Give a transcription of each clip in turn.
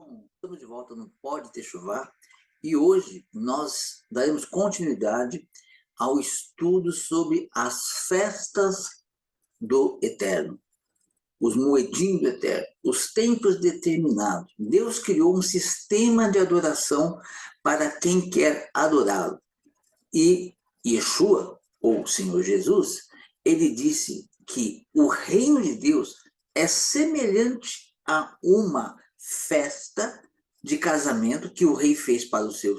Bom, estamos de volta no Pode Techuvá e hoje nós daremos continuidade ao estudo sobre as festas do Eterno, os moedim do Eterno, os tempos determinados. Deus criou um sistema de adoração para quem quer adorá-lo. E Yeshua, ou Senhor Jesus, ele disse que o reino de Deus é semelhante a uma festa de casamento que o rei fez para o seu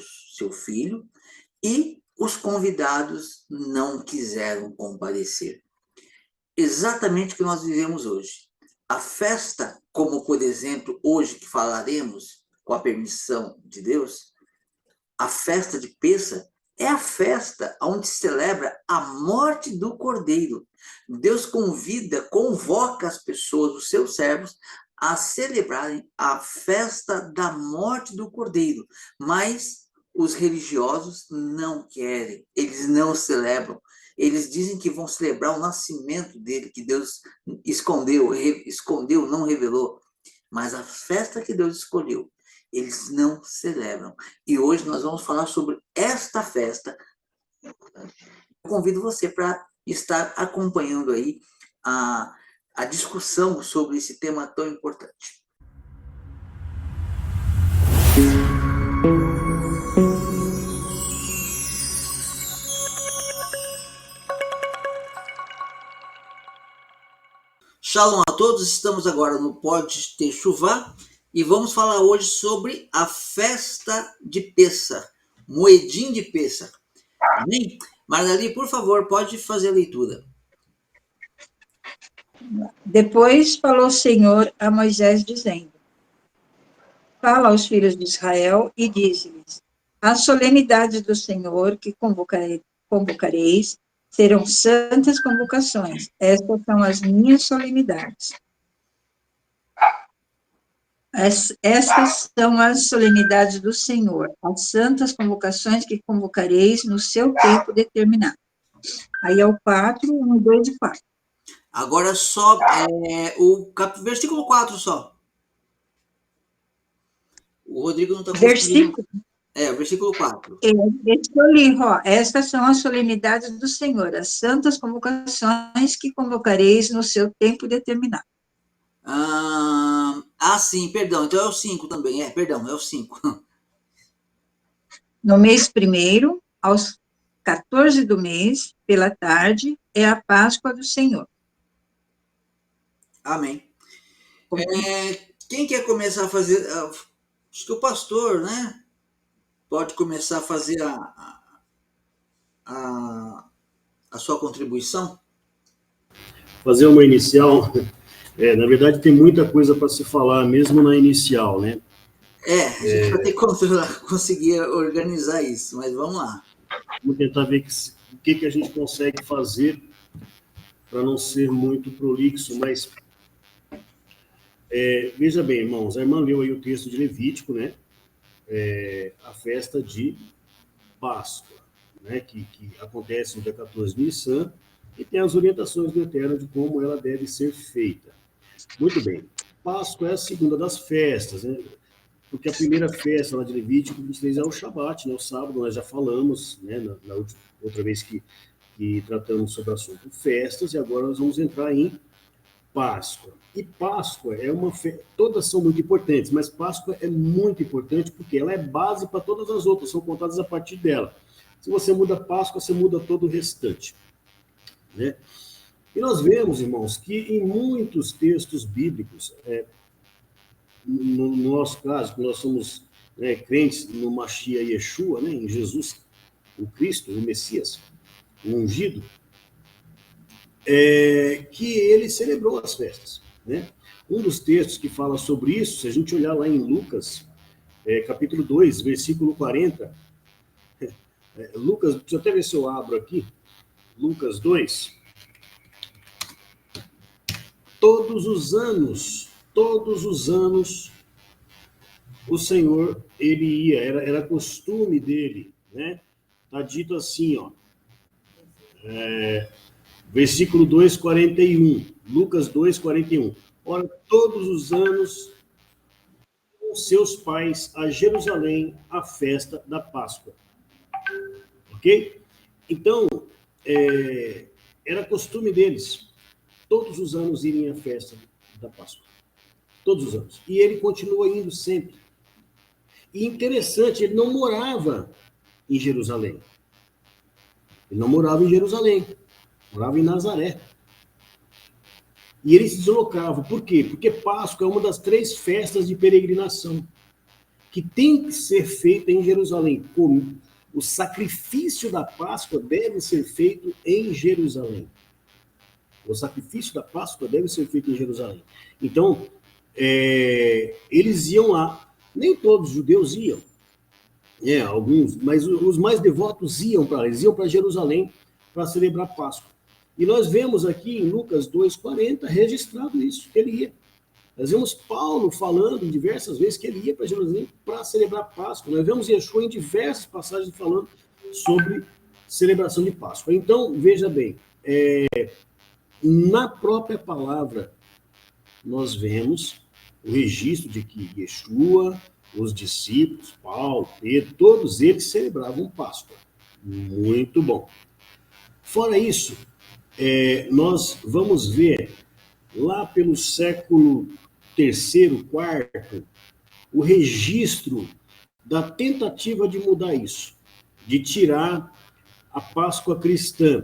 filho e os convidados não quiseram comparecer. Exatamente o que nós vivemos hoje. A festa, como por exemplo, hoje que falaremos, com a permissão de Deus, a festa de Pêssar, é a festa onde se celebra a morte do Cordeiro. Deus convoca as pessoas, os seus servos, a celebrarem a festa da morte do Cordeiro. Mas os religiosos não querem, eles não celebram. Eles dizem que vão celebrar o nascimento dele, que Deus escondeu, não revelou. Mas a festa que Deus escolheu, eles não celebram. E hoje nós vamos falar sobre esta festa. Eu convido você para estar acompanhando aí a discussão sobre esse tema tão importante. Shalom a todos, estamos agora no Pode Techuvá e vamos falar hoje sobre a festa de Pêssar, moedim de Pêssar. Amém? Margali, por favor, pode fazer a leitura. Depois falou o Senhor a Moisés, dizendo: Fala aos filhos de Israel e dize-lhes: as solenidades do Senhor que convocareis serão santas convocações. Estas são as minhas solenidades. Estas são as solenidades do Senhor, as santas convocações que convocareis no seu tempo determinado. Aí é o 4, 1, 2 e 4. Agora só o versículo 4 só. O Rodrigo não está conseguindo. O versículo 4. Estas são as solenidades do Senhor, as santas convocações que convocareis no seu tempo determinado. Sim, perdão. Então é o 5 também. É o 5. No mês primeiro, aos 14 do mês, pela tarde, é a Páscoa do Senhor. Amém. Quem quer começar a fazer? Acho que o pastor, né? Pode começar a fazer a sua contribuição? Fazer uma inicial. Na verdade, tem muita coisa para se falar, mesmo na inicial, né? A gente vai ter que conseguir organizar isso, mas vamos lá. Vamos tentar ver o que a gente consegue fazer para não ser muito prolixo, mas veja bem, irmãos, a irmã leu aí o texto de Levítico, né? A festa de Páscoa, né? Que acontece no dia 14 de Nissan, e tem as orientações do Eterno de como ela deve ser feita. Muito bem. Páscoa é a segunda das festas, né? Porque a primeira festa lá de Levítico 23 é o Shabat, né? O sábado, nós já falamos, né? Na outra vez que tratamos sobre o assunto festas, e agora nós vamos entrar em Páscoa. E Páscoa é uma festa, todas são muito importantes, mas Páscoa é muito importante porque ela é base para todas as outras, são contadas a partir dela. Se você muda Páscoa, você muda todo o restante, né? E nós vemos, irmãos, que em muitos textos bíblicos, no nosso caso, que nós somos crentes no Mashiach Yeshua, né, em Jesus, o Cristo, o Messias, o ungido, que ele celebrou as festas, né? Um dos textos que fala sobre isso, se a gente olhar lá em Lucas, capítulo 2, versículo 40, Lucas, deixa eu até ver se eu abro aqui, Lucas 2, todos os anos, o Senhor, ele ia, era costume dele, né? Está dito assim, ó, versículo 2, 41, Lucas 2, 41. Ora, todos os anos, o com seus pais a Jerusalém à festa da Páscoa. Ok? Então, era costume deles, todos os anos, irem à festa da Páscoa. Todos os anos. E ele continua indo sempre. E interessante, ele não morava em Jerusalém. Ele não morava em Jerusalém. Morava em Nazaré. E ele se deslocava. Por quê? Porque Páscoa é uma das 3 festas de peregrinação que tem que ser feita em Jerusalém. Como o sacrifício da Páscoa deve ser feito em Jerusalém. O sacrifício da Páscoa deve ser feito em Jerusalém. Então, eles iam lá. Nem todos os judeus iam. Alguns, mas os mais devotos iam para lá. Eles iam para Jerusalém para celebrar Páscoa. E nós vemos aqui em Lucas 2,40 registrado isso, que ele ia. Nós vemos Paulo falando diversas vezes que ele ia para Jerusalém para celebrar Páscoa. Nós vemos Yeshua em diversas passagens falando sobre celebração de Páscoa. Então, veja bem, na própria palavra, nós vemos o registro de que Yeshua, os discípulos, Paulo, Pedro, todos eles celebravam Páscoa. Muito bom. Fora isso, nós vamos ver lá pelo século III, IV, o registro da tentativa de mudar isso, de tirar a Páscoa cristã.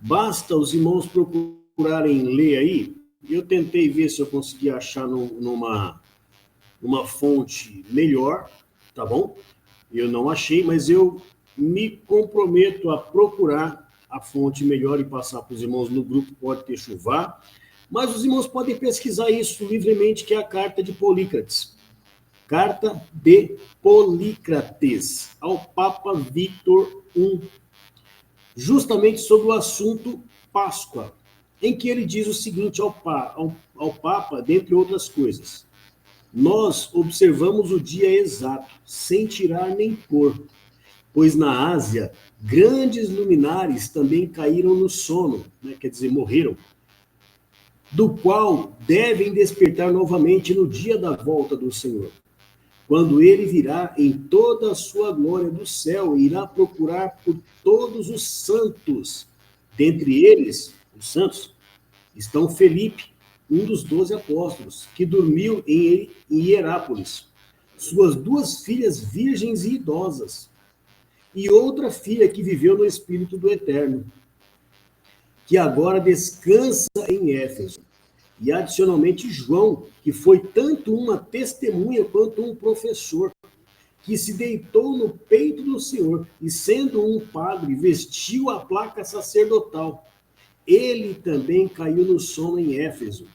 Basta os irmãos procurarem ler aí. Eu tentei ver se eu conseguia achar numa fonte melhor, tá bom? Eu não achei, mas eu me comprometo a procurar a fonte melhor e passar para os irmãos no grupo Pode Techuvá. Mas os irmãos podem pesquisar isso livremente, que é a carta de Polícrates. Carta de Polícrates ao Papa Victor I, justamente sobre o assunto Páscoa, em que ele diz o seguinte ao Papa, dentre outras coisas: nós observamos o dia exato, sem tirar nem pôr, pois na Ásia grandes luminares também caíram no sono, quer dizer, morreram, do qual devem despertar novamente no dia da volta do Senhor, quando ele virá em toda a sua glória do céu e irá procurar por todos os santos. Dentre eles, os santos, estão Felipe, um dos 12 apóstolos, que dormiu em Hierápolis, suas 2 filhas virgens e idosas, e outra filha que viveu no Espírito do Eterno, que agora descansa em Éfeso. E, adicionalmente, João, que foi tanto uma testemunha quanto um professor, que se deitou no peito do Senhor e, sendo um padre, vestiu a placa sacerdotal. Ele também caiu no sono em Éfeso.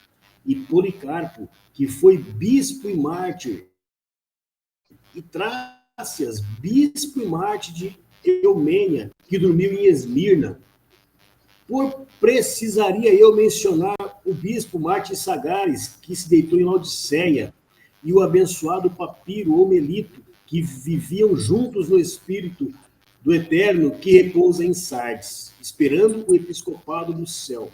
E Policarpo, que foi bispo e mártir, e Trácias, bispo e mártir de Eumênia, que dormiu em Esmirna. Precisaria eu mencionar o bispo mártir Sagares, que se deitou em Laodiceia, e o abençoado Papiro ou Melito, que viviam juntos no Espírito do Eterno, que repousa em Sardes, esperando o episcopado do céu,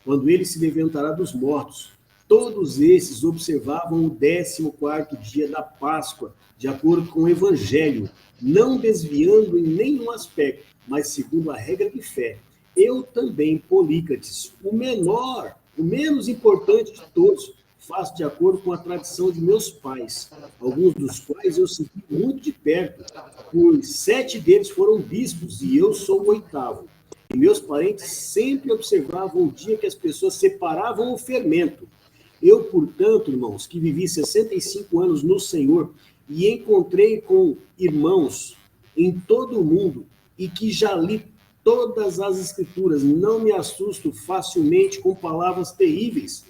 quando ele se levantará dos mortos. Todos esses observavam o 14º dia da Páscoa, de acordo com o Evangelho, não desviando em nenhum aspecto, mas segundo a regra de fé. Eu também, Polícrates, o menos importante de todos, faço de acordo com a tradição de meus pais, alguns dos quais eu segui muito de perto, pois 7 deles foram bispos e eu sou o 8º. E meus parentes sempre observavam o dia que as pessoas separavam o fermento. Eu, portanto, irmãos, que vivi 65 anos no Senhor e encontrei com irmãos em todo o mundo e que já li todas as Escrituras, não me assusto facilmente com palavras terríveis,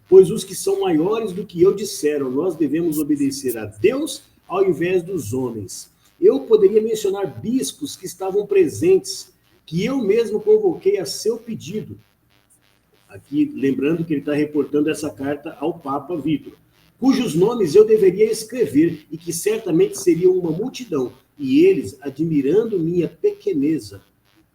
pois os que são maiores do que eu disseram, nós devemos obedecer a Deus ao invés dos homens. Eu poderia mencionar bispos que estavam presentes, que eu mesmo convoquei a seu pedido. Aqui, lembrando que ele está reportando essa carta ao Papa Vítor, cujos nomes eu deveria escrever e que certamente seriam uma multidão, e eles, admirando minha pequeneza,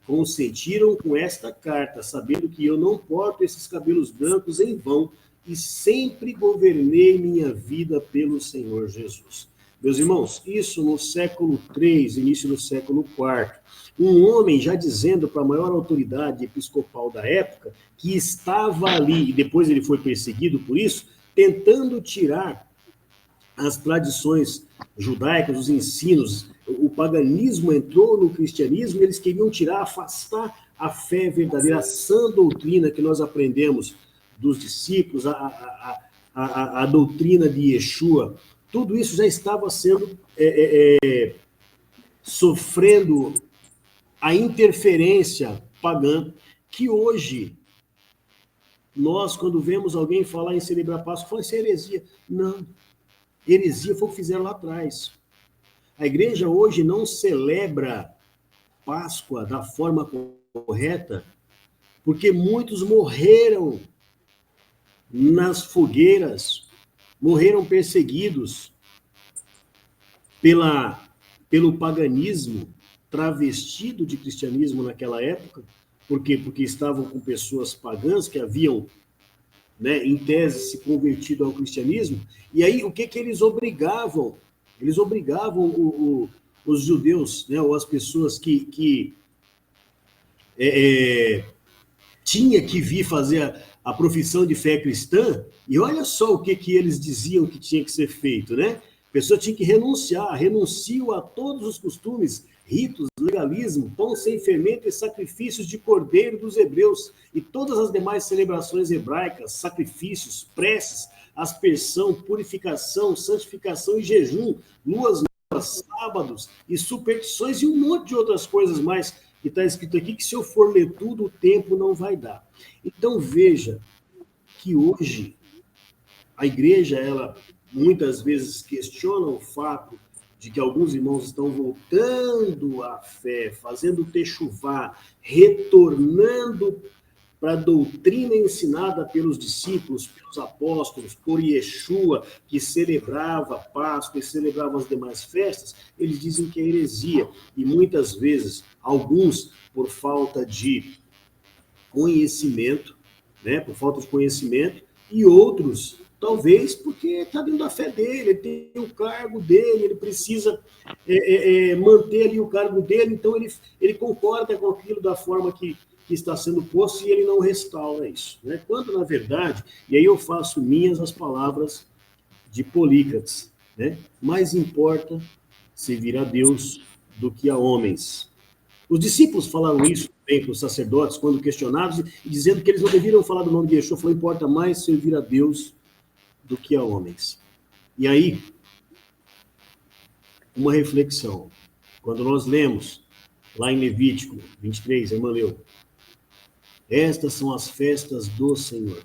consentiram com esta carta, sabendo que eu não porto esses cabelos brancos em vão, e sempre governei minha vida pelo Senhor Jesus. Meus irmãos, isso no século III, início do século IV. Um homem já dizendo para a maior autoridade episcopal da época que estava ali, e depois ele foi perseguido por isso, tentando tirar as tradições judaicas, os ensinos. O paganismo entrou no cristianismo e eles queriam tirar, afastar a fé verdadeira, a sã doutrina que nós aprendemos dos discípulos, a doutrina de Yeshua. Tudo isso já estava sendo sofrendo a interferência pagã que hoje nós, quando vemos alguém falar em celebrar Páscoa, falamos, isso é heresia. Não. Heresia foi o que fizeram lá atrás. A igreja hoje não celebra Páscoa da forma correta, porque muitos morreram nas fogueiras, morreram perseguidos pelo paganismo travestido de cristianismo naquela época. Por quê? Porque estavam com pessoas pagãs que haviam, né, em tese, se convertido ao cristianismo. E aí, o que eles obrigavam? Eles obrigavam os judeus, né, ou as pessoas que tinha que vir fazer a profissão de fé cristã, e olha só o que eles diziam que tinha que ser feito, né? A pessoa tinha que renunciam a todos os costumes, ritos, legalismo, pão sem fermento e sacrifícios de cordeiro dos hebreus, e todas as demais celebrações hebraicas, sacrifícios, preces, aspersão, purificação, santificação e jejum, luas novas, sábados e superstições e um monte de outras coisas mais que está escrito aqui, que se eu for ler tudo, o tempo não vai dar. Então, veja que hoje a igreja, ela muitas vezes questiona o fato de que alguns irmãos estão voltando à fé, fazendo techuvá, retornando para a doutrina ensinada pelos discípulos, pelos apóstolos, por Yeshua, que celebrava a Páscoa e celebrava as demais festas. Eles dizem que é heresia. E muitas vezes, alguns, por falta de conhecimento, né, por falta de conhecimento, e outros, talvez porque está dentro da fé dele, ele tem o cargo dele, ele precisa manter ali o cargo dele, então ele concorda com aquilo da forma que está sendo posto e ele não restaura isso, né? Quando, na verdade, e aí eu faço minhas as palavras de Polícrates, né? Mais importa servir a Deus do que a homens. Os discípulos falaram isso também para os sacerdotes, quando questionados, e dizendo que eles não deveriam falar do nome de Yeshua, falou, importa mais servir a Deus do que a homens. E aí, uma reflexão. Quando nós lemos, lá em Levítico 23, a irmã leu, estas são as festas do Senhor.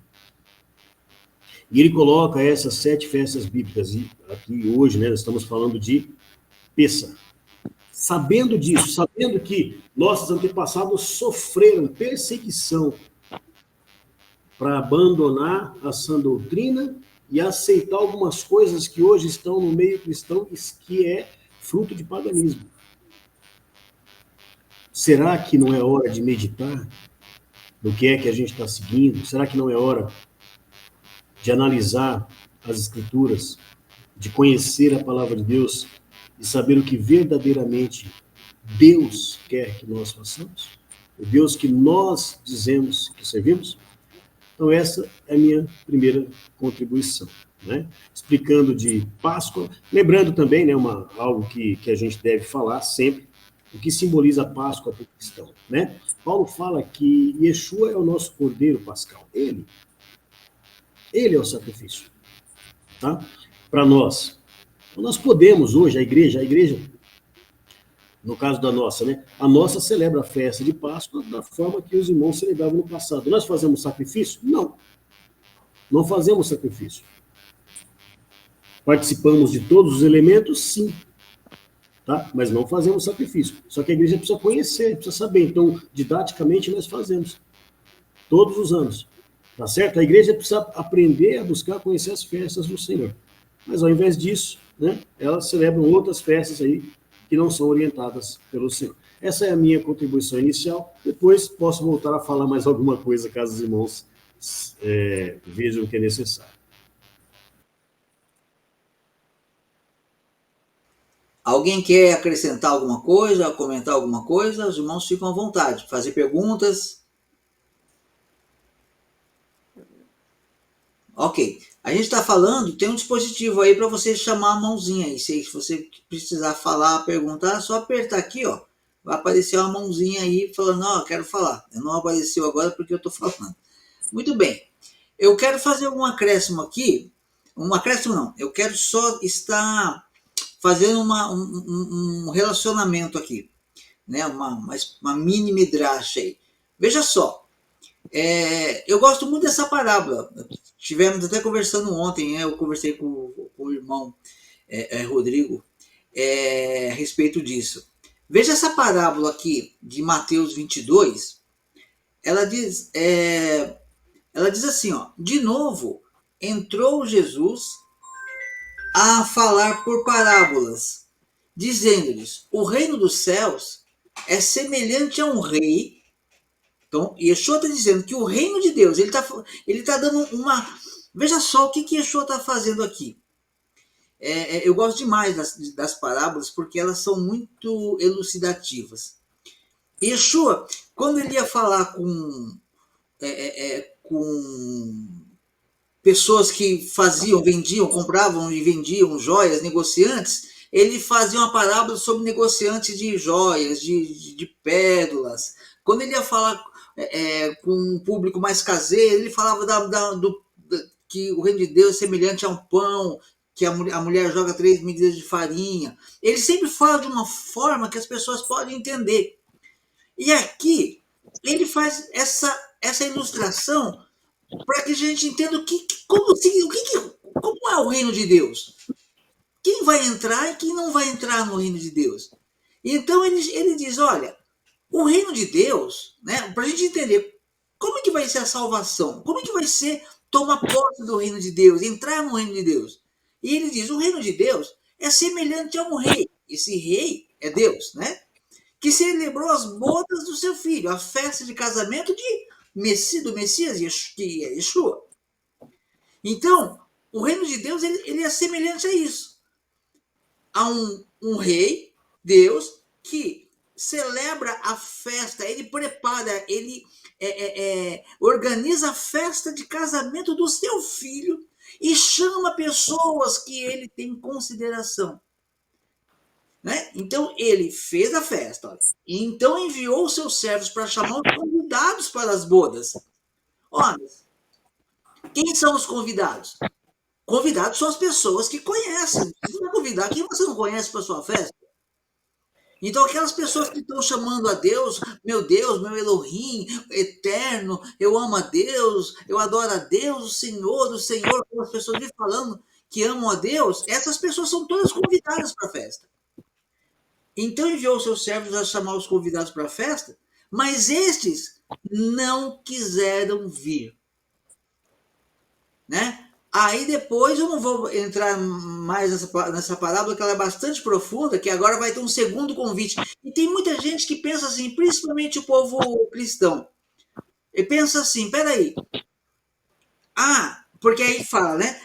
E ele coloca essas 7 festas bíblicas, e aqui hoje, né, nós estamos falando de Pêssah. Sabendo disso, sabendo que nossos antepassados sofreram perseguição para abandonar a sã doutrina e aceitar algumas coisas que hoje estão no meio cristão, que é fruto de paganismo. Será que não é hora de meditar no que é que a gente está seguindo? Será que não é hora de analisar as Escrituras, de conhecer a palavra de Deus e saber o que verdadeiramente Deus quer que nós façamos? O Deus que nós dizemos que servimos? Então, essa é a minha primeira contribuição, né? Explicando de Páscoa, lembrando também, né, algo que a gente deve falar sempre, o que simboliza a Páscoa para o cristão, né? Paulo fala que Yeshua é o nosso cordeiro pascal. Ele é o sacrifício, tá? Para nós. Então, nós podemos hoje, a igreja, no caso da nossa, né? A nossa celebra a festa de Páscoa da forma que os irmãos celebravam no passado. Nós fazemos sacrifício? Não. Não fazemos sacrifício. Participamos de todos os elementos? Sim. Tá? Mas não fazemos sacrifício. Só que a igreja precisa conhecer, precisa saber. Então, didaticamente, nós fazemos. Todos os anos. Tá certo? A igreja precisa aprender a buscar conhecer as festas do Senhor. Mas, ao invés disso, né, elas celebram outras festas aí que não são orientadas pelo Senhor. Essa é a minha contribuição inicial. Depois posso voltar a falar mais alguma coisa, caso os irmãos vejam que é necessário. Alguém quer acrescentar alguma coisa, comentar alguma coisa? Os irmãos ficam à vontade, fazer perguntas. Ok. A gente está falando, tem um dispositivo aí para você chamar a mãozinha aí. Se você precisar falar, perguntar, é só apertar aqui, ó. Vai aparecer uma mãozinha aí falando, ó, quero falar. Não apareceu agora porque eu estou falando. Muito bem. Eu quero fazer um acréscimo aqui. Um acréscimo não. Eu quero só estar fazendo um relacionamento aqui, né? Uma mini midrash aí. Veja só, eu gosto muito dessa parábola. Tivemos até conversando ontem, né? Eu conversei com o irmão Rodrigo a respeito disso. Veja essa parábola aqui de Mateus 22. Ela diz assim, ó, de novo entrou Jesus a falar por parábolas, dizendo-lhes, o reino dos céus é semelhante a um rei. Então, Yeshua está dizendo que o reino de Deus, ele tá dando uma... Veja só o que Yeshua está fazendo aqui. Eu gosto demais das parábolas porque elas são muito elucidativas. Yeshua, quando ele ia falar com pessoas que vendiam, compravam e vendiam joias, negociantes, ele fazia uma parábola sobre negociantes de joias, de pérolas. Quando ele ia falar com um público mais caseiro, ele falava que o reino de Deus é semelhante a um pão, que a mulher joga 3 medidas de farinha. Ele sempre fala de uma forma que as pessoas podem entender. E aqui, ele faz essa ilustração para que a gente entenda como é o reino de Deus. Quem vai entrar e quem não vai entrar no reino de Deus. Então ele diz, olha, o reino de Deus, né, para a gente entender como é que vai ser a salvação, como é que vai ser tomar posse do reino de Deus, entrar no reino de Deus. E ele diz, o reino de Deus é semelhante a um rei. Esse rei é Deus, né? Que celebrou as bodas do seu filho, a festa de casamento do Messias, que é Yeshua. Então, o reino de Deus ele é semelhante a isso. A um rei, Deus, que celebra a festa, ele prepara, ele organiza a festa de casamento do seu filho e chama pessoas que ele tem consideração. Né? Então, ele fez a festa, olha, e então enviou seus servos para chamar os convidados para as bodas. Olha, quem são os convidados? Convidados são as pessoas que conhecem. Você vai convidar quem você não conhece para a sua festa? Então, aquelas pessoas que estão chamando a Deus, meu Elohim, eterno, eu amo a Deus, eu adoro a Deus, o Senhor, como as pessoas vêm falando que amam a Deus, essas pessoas são todas convidadas para a festa. Então enviou seus servos a chamar os convidados para a festa, mas estes não quiseram vir. Né? Aí depois eu não vou entrar mais nessa parábola, que ela é bastante profunda, que agora vai ter um segundo convite. E tem muita gente que pensa assim, principalmente o povo cristão. E pensa assim, peraí. Porque aí fala, né?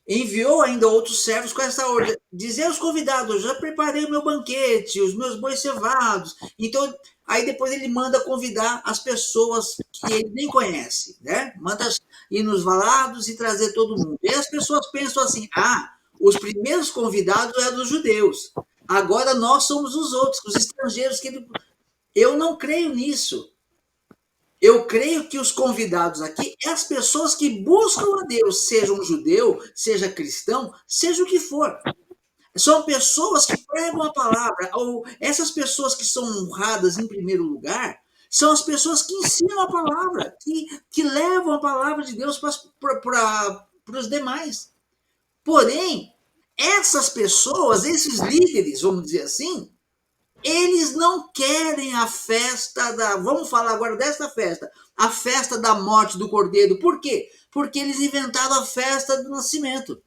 Enviou ainda outros servos com essa ordem. Dizer aos convidados, já preparei o meu banquete, os meus bois cevados. Então, aí depois ele manda convidar as pessoas que ele nem conhece, né? Manda ir nos valados e trazer todo mundo. E as pessoas pensam assim, os primeiros convidados eram dos judeus. Agora nós somos os outros, os estrangeiros. Eu não creio nisso. Eu creio que os convidados aqui é as pessoas que buscam a Deus, seja um judeu, seja cristão, seja o que for. São pessoas que pregam a palavra, ou essas pessoas que são honradas em primeiro lugar, são as pessoas que ensinam a palavra, que levam a palavra de Deus para os demais. Porém, essas pessoas, esses líderes, vamos dizer assim, eles não querem a festa vamos falar agora dessa festa, a festa da morte do Cordeiro. Por quê? Porque eles inventaram a festa do nascimento.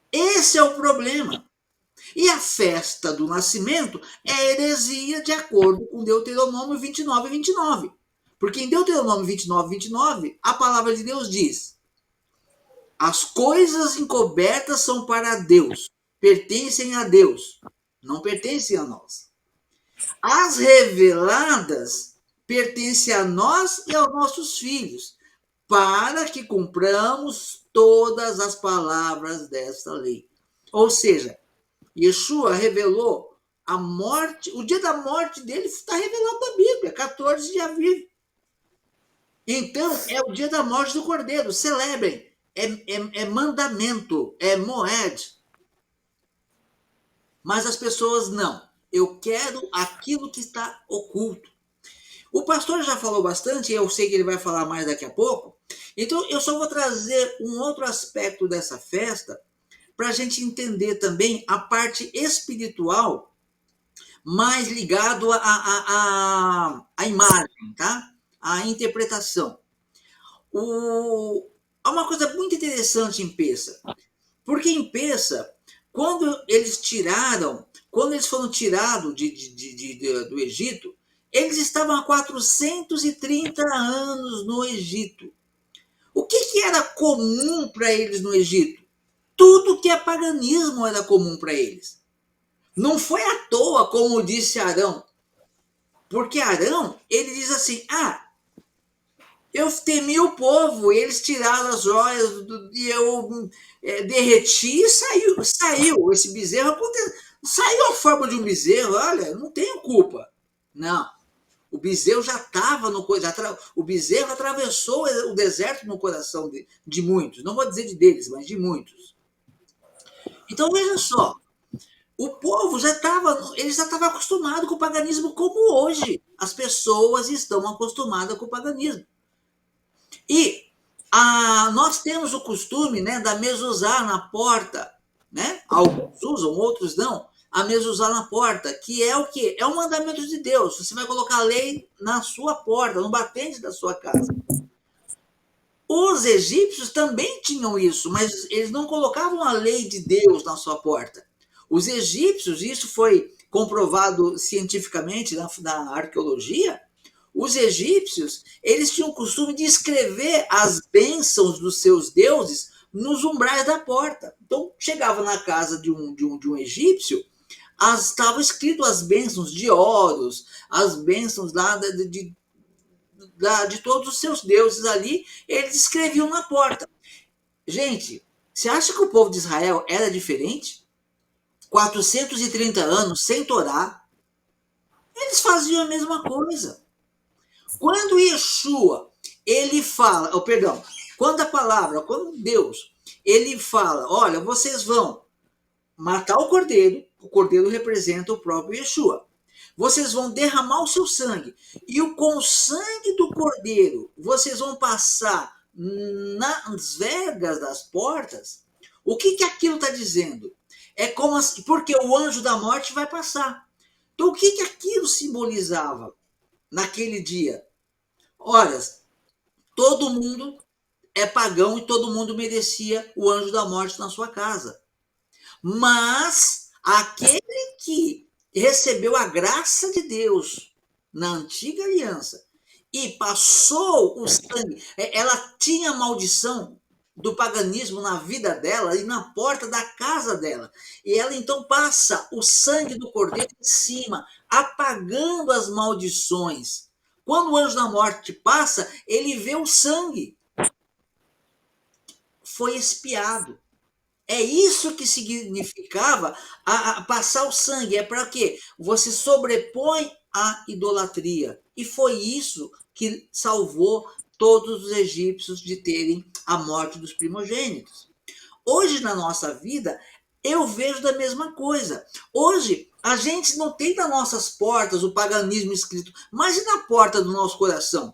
Esse é o problema. E a festa do nascimento é heresia de acordo com Deuteronômio 29:29. Porque em Deuteronômio 29, a palavra de Deus diz: as coisas encobertas são para Deus, pertencem a Deus, não pertencem a nós. As reveladas pertencem a nós e aos nossos filhos, para que cumpramos todas as palavras desta lei. Ou seja, Yeshua revelou a morte, o dia da morte dele está revelado na Bíblia, 14 de Aviv. Então, é o dia da morte do Cordeiro, celebrem, é mandamento, é moed. Mas as pessoas não, eu quero aquilo que está oculto. O pastor já falou bastante, e eu sei que ele vai falar mais daqui a pouco, então eu só vou trazer um outro aspecto dessa festa, para a gente entender também a parte espiritual, mais ligado à imagem, tá? À interpretação. Há uma coisa muito interessante em Pessa, porque em Pessa, quando eles foram tirados do Egito, eles estavam há 430 anos no Egito. O que era comum para eles no Egito? Tudo que é paganismo era comum para eles. Não foi à toa, como disse Arão, porque Arão, ele diz assim, eu temi o povo, eles tiraram as joias e eu derreti e saiu esse bezerro, saiu a forma de um bezerro, olha, não tenho culpa. Não, o bezerro já estava no coração, o bezerro atravessou o deserto no coração de muitos, não vou dizer de deles, mas de muitos. Então, veja só, o povo já estava acostumado com o paganismo como hoje. As pessoas estão acostumadas com o paganismo. E nós temos o costume, né, da mezuzá na porta, né? Alguns usam, outros não. A mezuzá na porta, que é o quê? É um mandamento de Deus. Você vai colocar a lei na sua porta, no batente da sua casa. Os egípcios também tinham isso, mas eles não colocavam a lei de Deus na sua porta. Os egípcios, isso foi comprovado cientificamente na arqueologia, os egípcios, eles tinham o costume de escrever as bênçãos dos seus deuses nos umbrais da porta. Então, chegava na casa de um egípcio, estavam escritas as bênçãos de Horus, as bênçãos lá de todos os seus deuses ali, eles escreviam na porta. Gente, você acha que o povo de Israel era diferente? 430 anos sem Torá, eles faziam a mesma coisa. Quando Yeshua, ele fala, quando Deus, ele fala, olha, vocês vão matar o cordeiro representa o próprio Yeshua. Vocês vão derramar o seu sangue, e com o sangue do cordeiro, vocês vão passar nas vergas das portas. O que aquilo está dizendo? É como assim, porque o anjo da morte vai passar. Então, o que aquilo simbolizava naquele dia? Ora, todo mundo é pagão e todo mundo merecia o anjo da morte na sua casa. Mas aquele que recebeu a graça de Deus na antiga aliança e passou o sangue, ela tinha maldição do paganismo na vida dela e na porta da casa dela. E ela então passa o sangue do cordeiro em cima, apagando as maldições. Quando o anjo da morte passa, ele vê o sangue. Foi expiado. É isso que significava passar o sangue. É para quê? Você sobrepõe a idolatria. E foi isso que salvou todos os egípcios de terem a morte dos primogênitos. Hoje, na nossa vida, eu vejo da mesma coisa. Hoje, a gente não tem nas nossas portas o paganismo escrito, mas e na porta do nosso coração?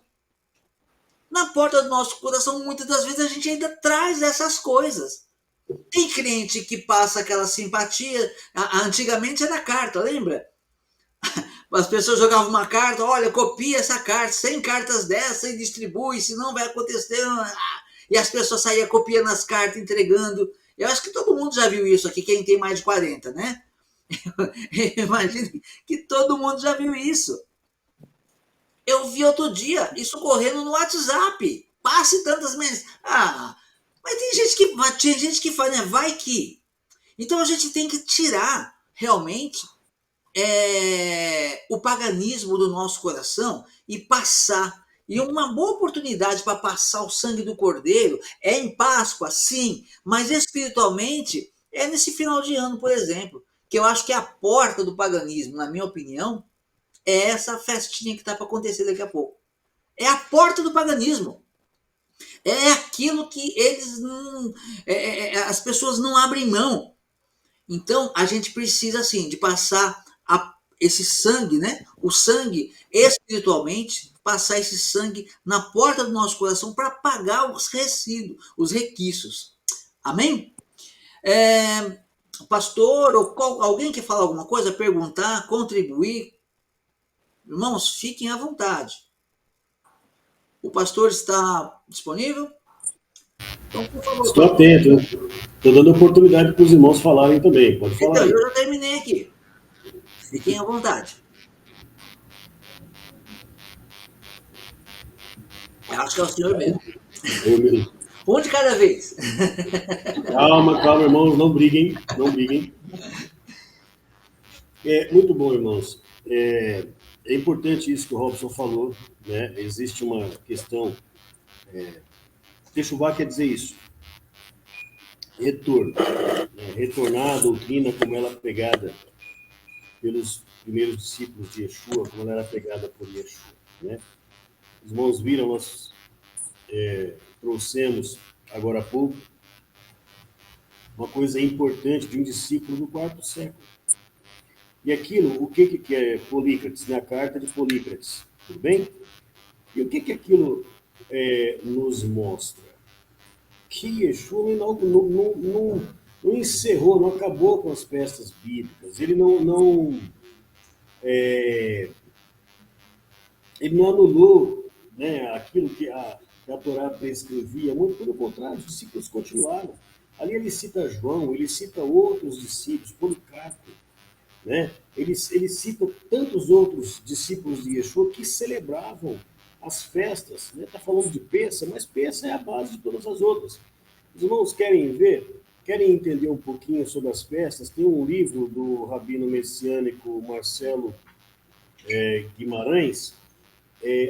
Na porta do nosso coração, muitas das vezes, a gente ainda traz essas coisas. Tem crente que passa aquela simpatia, antigamente era carta, lembra? As pessoas jogavam uma carta, olha, copia essa carta, 100 cartas dessa e distribui, senão vai acontecer. E as pessoas saíam copiando as cartas, entregando. Eu acho que todo mundo já viu isso aqui, quem tem mais de 40, né? Imagina que todo mundo já viu isso. Eu vi outro dia isso correndo no WhatsApp. Passe tantas mensagens. Mas tem gente que faz, né? Vai que. Então a gente tem que tirar realmente o paganismo do nosso coração e passar. E uma boa oportunidade para passar o sangue do Cordeiro é em Páscoa, sim, mas espiritualmente é nesse final de ano, por exemplo, que eu acho que a porta do paganismo, na minha opinião, é essa festinha que está para acontecer daqui a pouco. É a porta do paganismo. É aquilo que eles não, as pessoas não abrem mão. Então, a gente precisa, assim, de passar esse sangue, né? O sangue espiritualmente, passar esse sangue na porta do nosso coração para pagar os resíduos, os requisitos. Amém? Pastor, ou alguém quer falar alguma coisa, perguntar, contribuir? Irmãos, fiquem à vontade. O pastor está disponível? Então, por favor. Estou atento. Estou dando oportunidade para os irmãos falarem também. Pode falar. Então, eu já terminei aqui. Fiquem à vontade. Eu acho que é o senhor mesmo. Eu mesmo. Um de cada vez. Calma, irmãos. Não briguem. Não briguem. Muito bom, irmãos. É importante isso que o Robson falou, né? Existe uma questão... Techuvá quer dizer isso. Retorno. Né? Retornar a doutrina como ela é pregada pelos primeiros discípulos de Yeshua, como ela era pregada por Yeshua. Né? Os irmãos viram, nós trouxemos agora há pouco uma coisa importante de um discípulo do 4º século. E aquilo, o que é Polícrates? Na carta de Polícrates, tudo bem? E o que aquilo nos mostra? Que Yeshua não encerrou, não acabou com as festas bíblicas. Ele não anulou, né, aquilo que a Torá prescrevia. Muito pelo contrário, os discípulos continuaram. Ali ele cita João, ele cita outros discípulos, Policarpo, né? Ele cita tantos outros discípulos de Yeshua que celebravam as festas. Está falando de Pêssah, mas Pêssah é a base de todas as outras. Os irmãos querem entender um pouquinho sobre as festas? Tem um livro do rabino messiânico Marcelo Guimarães,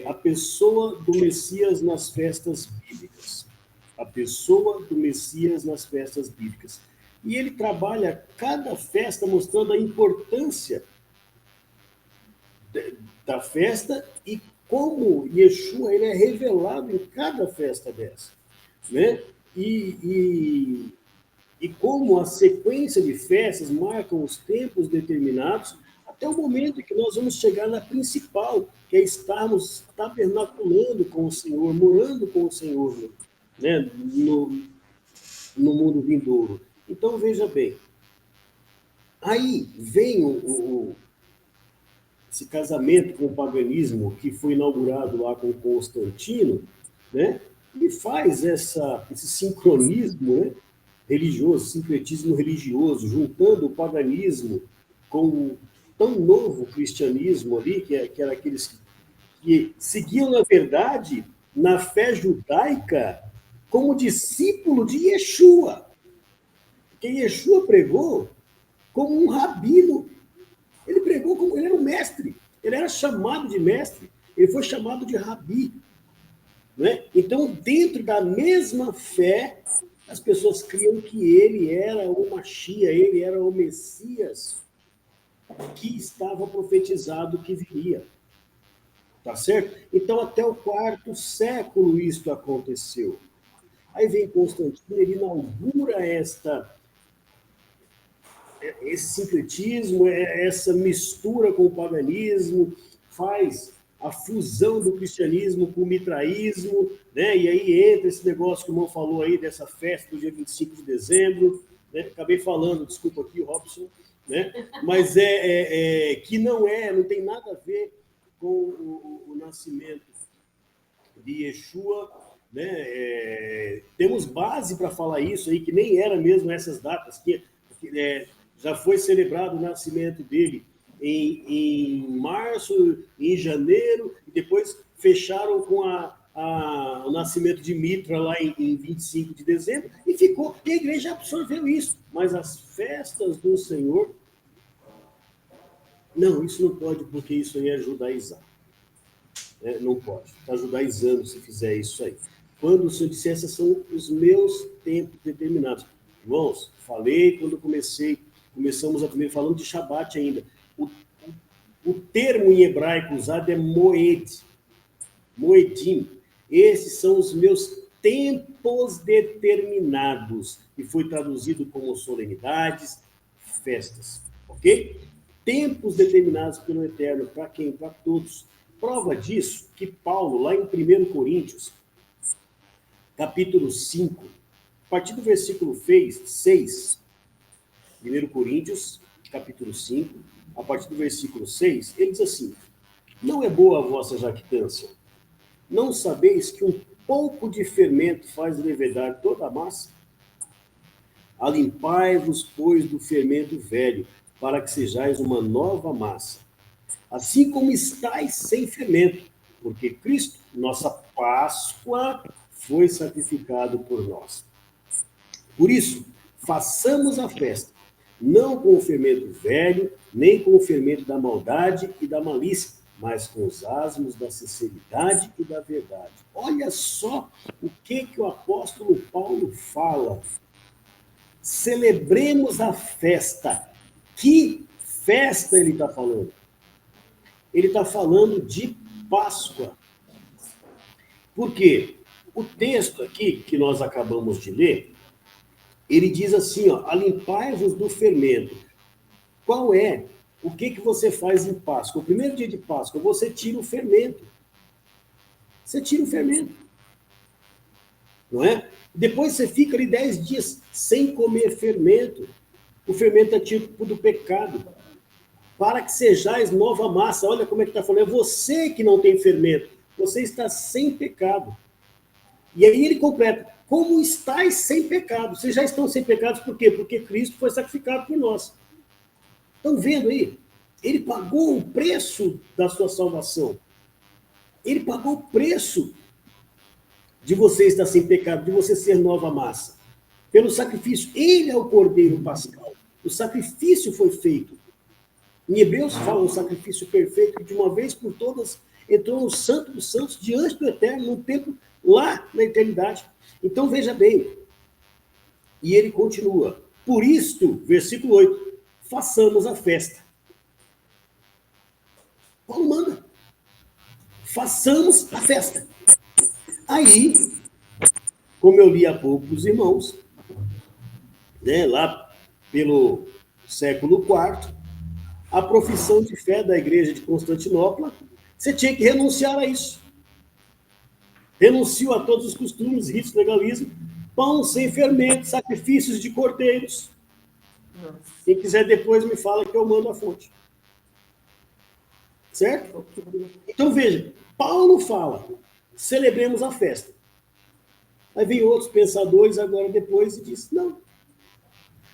A Pessoa do Messias nas Festas Bíblicas. A Pessoa do Messias nas Festas Bíblicas. E ele trabalha cada festa mostrando a importância da festa e como Yeshua ele é revelado em cada festa dessa, né? E como a sequência de festas marcam os tempos determinados até o momento em que nós vamos chegar na principal, que é estarmos tabernaculando com o Senhor, morando com o Senhor, né? no mundo vindouro. Então, veja bem, aí vem esse casamento com o paganismo que foi inaugurado lá com Constantino, né? E faz esse sincronismo, né? Religioso, sincretismo religioso, juntando o paganismo com o tão novo cristianismo ali, que era aqueles que seguiam, na verdade, na fé judaica, como discípulo de Yeshua. Porque Yeshua pregou como um rabino. Ele pregou como ele era um mestre. Ele era chamado de mestre. Ele foi chamado de rabi. Né? Então, dentro da mesma fé, as pessoas criam que ele era o Machia, ele era o Messias que estava profetizado que viria. Tá certo? Então, até o 4º século isto aconteceu. Aí vem Constantino, ele inaugura esse sincretismo, essa mistura com o paganismo, faz a fusão do cristianismo com o mitraísmo, né? E aí entra esse negócio que o irmão falou aí, dessa festa do dia 25 de dezembro, né? Acabei falando, desculpa aqui, Robson, né? Mas que não tem nada a ver com o nascimento de Yeshua, né? Temos base para falar isso aí, que nem era mesmo essas datas, que já foi celebrado o nascimento dele em março, em janeiro, e depois fecharam com o nascimento de Mitra lá em 25 de dezembro, e ficou, e a igreja absorveu isso. Mas as festas do Senhor, não, isso não pode, porque isso aí é judaizar. Não pode, está judaizando se fizer isso aí. Quando o Senhor disse, esses são os meus tempos determinados. Irmãos, falei quando começamos a primeira, falando de Shabat ainda. O termo em hebraico usado é moed, moedim. Esses são os meus tempos determinados, e foi traduzido como solenidades, festas, ok? Tempos determinados pelo Eterno, para quem? Para todos. Prova disso que Paulo, lá em 1 Coríntios, capítulo 5, a partir do versículo 6, 1 Coríntios, capítulo 5, a partir do versículo 6, ele diz assim, não é boa a vossa jactância, não sabeis que um pouco de fermento faz levedar toda a massa? Alimpai-vos, pois, do fermento velho, para que sejais uma nova massa, assim como estáis sem fermento, porque Cristo, nossa Páscoa, foi sacrificado por nós. Por isso, façamos a festa, não com o fermento velho, nem com o fermento da maldade e da malícia, mas com os asmos da sinceridade e da verdade. Olha só o que o apóstolo Paulo fala. Celebremos a festa. Que festa ele está falando? Ele está falando de Páscoa. Por quê? O texto aqui, que nós acabamos de ler, ele diz assim, ó, alimpai-vos do fermento. Qual é? O que você faz em Páscoa? O primeiro dia de Páscoa, você tira o fermento. Você tira o fermento. Não é? Depois você fica ali 10 dias sem comer fermento. O fermento é tipo do pecado. Para que sejais nova massa. Olha como é que está falando. É você que não tem fermento. Você está sem pecado. E aí ele completa. Como estáis sem pecado? Vocês já estão sem pecados por quê? Porque Cristo foi sacrificado por nós. Estão vendo aí? Ele pagou o preço da sua salvação. Ele pagou o preço de você estar sem pecado, de você ser nova massa. Pelo sacrifício. Ele é o Cordeiro Pascal. O sacrifício foi feito. Em Hebreus fala o sacrifício perfeito, que de uma vez por todas entrou no Santo dos Santos, diante do Eterno, no tempo lá na eternidade. Então veja bem. E ele continua. Por isto, versículo 8, façamos a festa. Paulo manda. Façamos a festa. Aí, como eu li há pouco para os irmãos, né, lá pelo século IV, a profissão de fé da igreja de Constantinopla, você tinha que renunciar a isso. Renunciou a todos os costumes, ritos, legalismo, pão sem fermento, sacrifícios de cordeiros. Quem quiser depois me fala que eu mando a fonte. Certo? Então veja, Paulo fala, celebremos a festa. Aí vem outros pensadores agora depois e diz, não.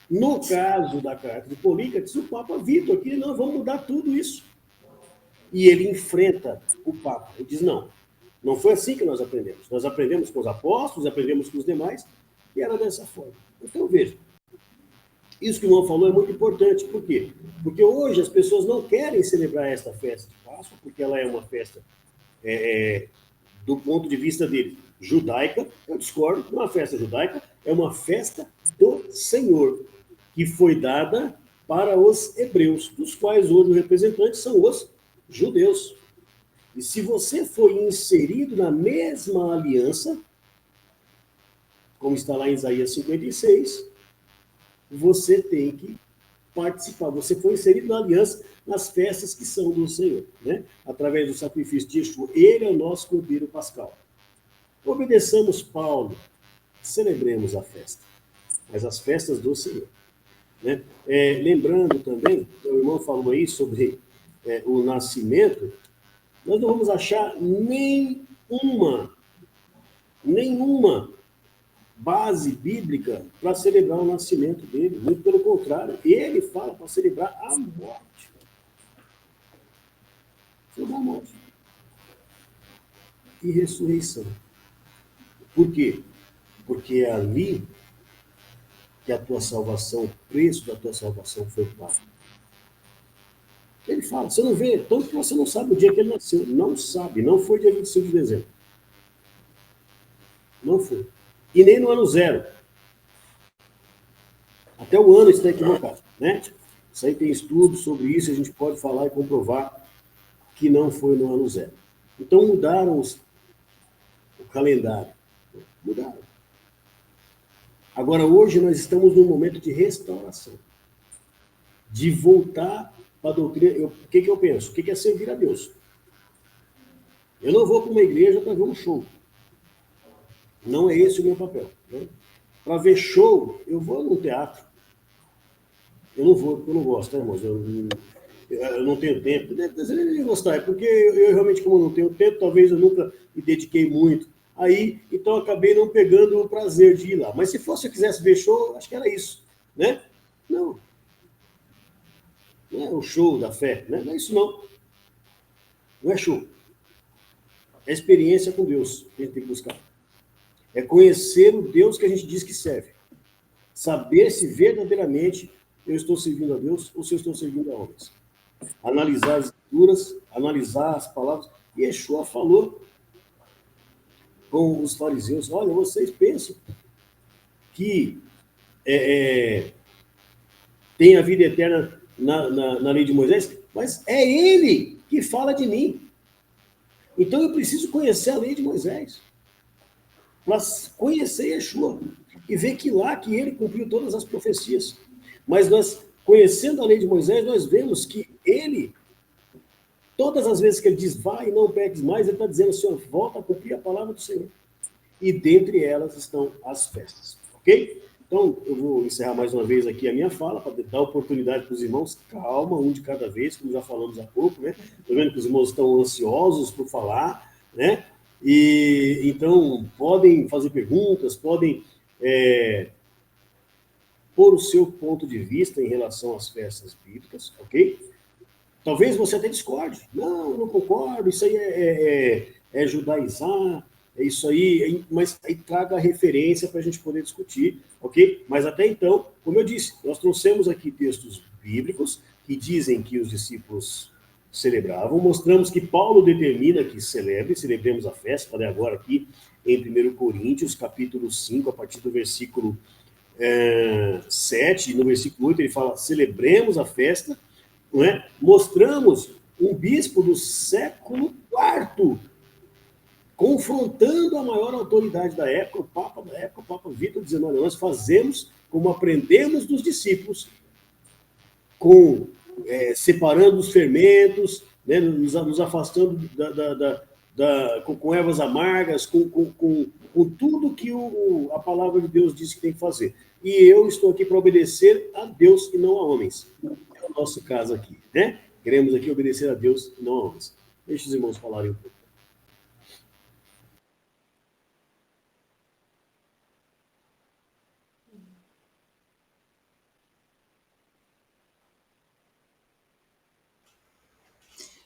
No caso da carta de Polícrates, o Papa Vitor aqui, não, vamos mudar tudo isso. E ele enfrenta o Papa. Ele diz, não foi assim que nós aprendemos. Nós aprendemos com os apóstolos, aprendemos com os demais, e era dessa forma. Então veja, isso que o irmão falou é muito importante. Por quê? Porque hoje as pessoas não querem celebrar esta festa de Páscoa, porque ela é uma festa, do ponto de vista dele, judaica. Eu discordo, não é uma festa judaica, é uma festa do Senhor, que foi dada para os hebreus, dos quais hoje os representantes são os judeus. E se você foi inserido na mesma aliança, como está lá em Isaías 56, você tem que participar. Você foi inserido na aliança, nas festas que são do Senhor, né? Através do sacrifício de Yeshua. Ele é o nosso Cordeiro Pascal. Obedeçamos Paulo, celebremos a festa, mas as festas do Senhor. Né? Lembrando também, o irmão falou aí sobre o nascimento, nós não vamos achar nenhuma base bíblica para celebrar o nascimento dele. Muito pelo contrário, ele fala para celebrar a morte. Foi da morte e ressurreição. Por quê? Porque é ali que a tua salvação, o preço da tua salvação foi pago. Ele fala, você não vê, tanto que você não sabe o dia que ele nasceu. Não sabe, não foi dia 25 de dezembro. Não foi. E nem no ano zero. Até o ano está equivocado, né? Isso aí tem estudos sobre isso, a gente pode falar e comprovar que não foi no ano zero. Então mudaram o calendário. Mudaram. Agora, hoje, nós estamos num momento de restauração. De voltar para a doutrina. O que eu penso? O que é servir a Deus? Eu não vou para uma igreja para ver um show. Não é esse o meu papel. Né? Para ver show, eu vou num teatro. Eu não vou, porque eu não gosto, né, irmãos? Eu não tenho tempo. Deve gostar, é porque eu realmente, como não tenho tempo, talvez eu nunca me dediquei muito. Aí, então, eu acabei não pegando o prazer de ir lá. Mas se fosse eu quisesse ver show, acho que era isso, né? Não. Não é o show da fé, né? Não é isso, não. Não é show. É experiência com Deus que a gente tem que buscar. É conhecer o Deus que a gente diz que serve. Saber se verdadeiramente eu estou servindo a Deus ou se eu estou servindo a homens. Analisar as escrituras, analisar as palavras. E Yeshua falou com os fariseus, olha, vocês pensam que tem a vida eterna na lei de Moisés, mas é ele que fala de mim. Então eu preciso conhecer a lei de Moisés. Para conhecer Yeshua e ver que lá que ele cumpriu todas as profecias. Mas nós, conhecendo a lei de Moisés, nós vemos que ele, todas as vezes que ele diz, vai e não peques mais, ele está dizendo, Senhor, volta a cumprir a palavra do Senhor. E dentre elas estão as festas, ok? Então, eu vou encerrar mais uma vez aqui a minha fala, para dar oportunidade para os irmãos, calma, um de cada vez, como já falamos há pouco, né? Estou vendo que os irmãos estão ansiosos por falar, né? E então podem fazer perguntas, podem pôr o seu ponto de vista em relação às festas bíblicas, ok? Talvez você até discorde. Não, eu não concordo, isso aí é judaizar, é isso aí, mas aí traga a referência para a gente poder discutir, ok? Mas até então, como eu disse, nós trouxemos aqui textos bíblicos que dizem que os discípulos celebravam, mostramos que Paulo determina que celebremos a festa, falei agora aqui em 1 Coríntios, capítulo 5, a partir do versículo 7, no versículo 8, ele fala, celebremos a festa, não é? Mostramos um bispo do século IV, confrontando a maior autoridade da época, o Papa da época, o Papa Vítor, dizendo, olha, nós fazemos como aprendemos dos discípulos, separando os fermentos, né, nos afastando com ervas amargas, com tudo que a palavra de Deus diz que tem que fazer. E eu estou aqui para obedecer a Deus e não a homens. É o nosso caso aqui, né? Queremos aqui obedecer a Deus e não a homens. Deixa os irmãos falarem um pouco.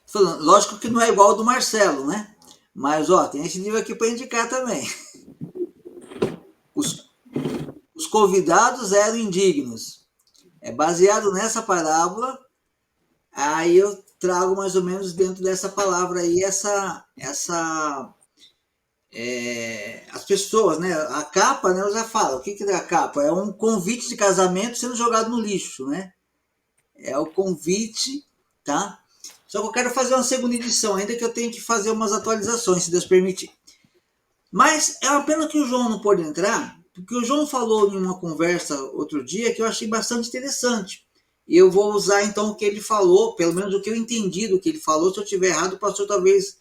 Falando, lógico que não é igual ao do Marcelo, né? Mas, ó, tem esse livro aqui para indicar também. Os convidados eram indignos. É baseado nessa parábola, aí eu trago mais ou menos dentro dessa palavra aí as pessoas, né? A capa, né? Eu já falo, o que é a capa? É um convite de casamento sendo jogado no lixo, né? É o convite, tá? Só que eu quero fazer uma segunda edição, ainda que eu tenho que fazer umas atualizações, se Deus permitir. Mas é uma pena que o João não pôde entrar, porque o João falou em uma conversa outro dia que eu achei bastante interessante. E eu vou usar então o que ele falou, pelo menos o que eu entendi do que ele falou. Se eu estiver errado, o pastor talvez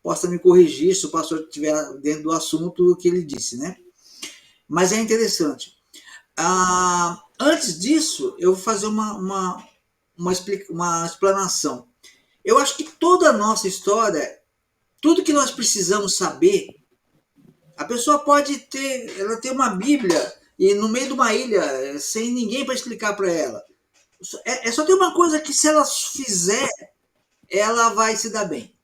possa me corrigir, se o pastor estiver dentro do assunto que ele disse, né? Mas é interessante. Antes disso, eu vou fazer uma explanação. Eu acho que toda a nossa história, tudo que nós precisamos saber, a pessoa pode ter, ela tem uma Bíblia e no meio de uma ilha, sem ninguém para explicar para ela. É só ter uma coisa que se ela fizer, ela vai se dar bem.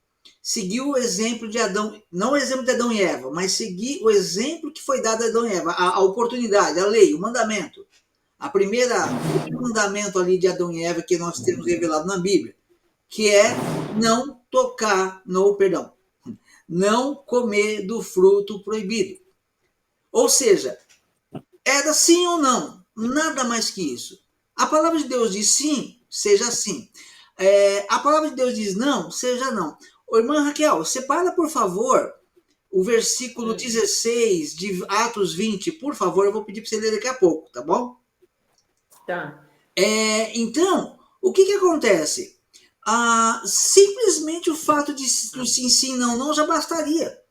Seguir o exemplo de Adão, não o exemplo de Adão e Eva, mas seguir o exemplo que foi dado a Adão e Eva, a oportunidade, a lei, o mandamento. O primeiro mandamento ali de Adão e Eva que nós temos revelado na Bíblia, que é não tocar não comer do fruto proibido. Ou seja, era sim ou não, nada mais que isso. A palavra de Deus diz sim, seja sim. A palavra de Deus diz não, seja não. Ô, irmã Raquel, separa, por favor, o versículo 16 de Atos 20, por favor, eu vou pedir para você ler daqui a pouco, tá bom? Tá. Então, o que acontece? Simplesmente o fato de sim, não já bastaria.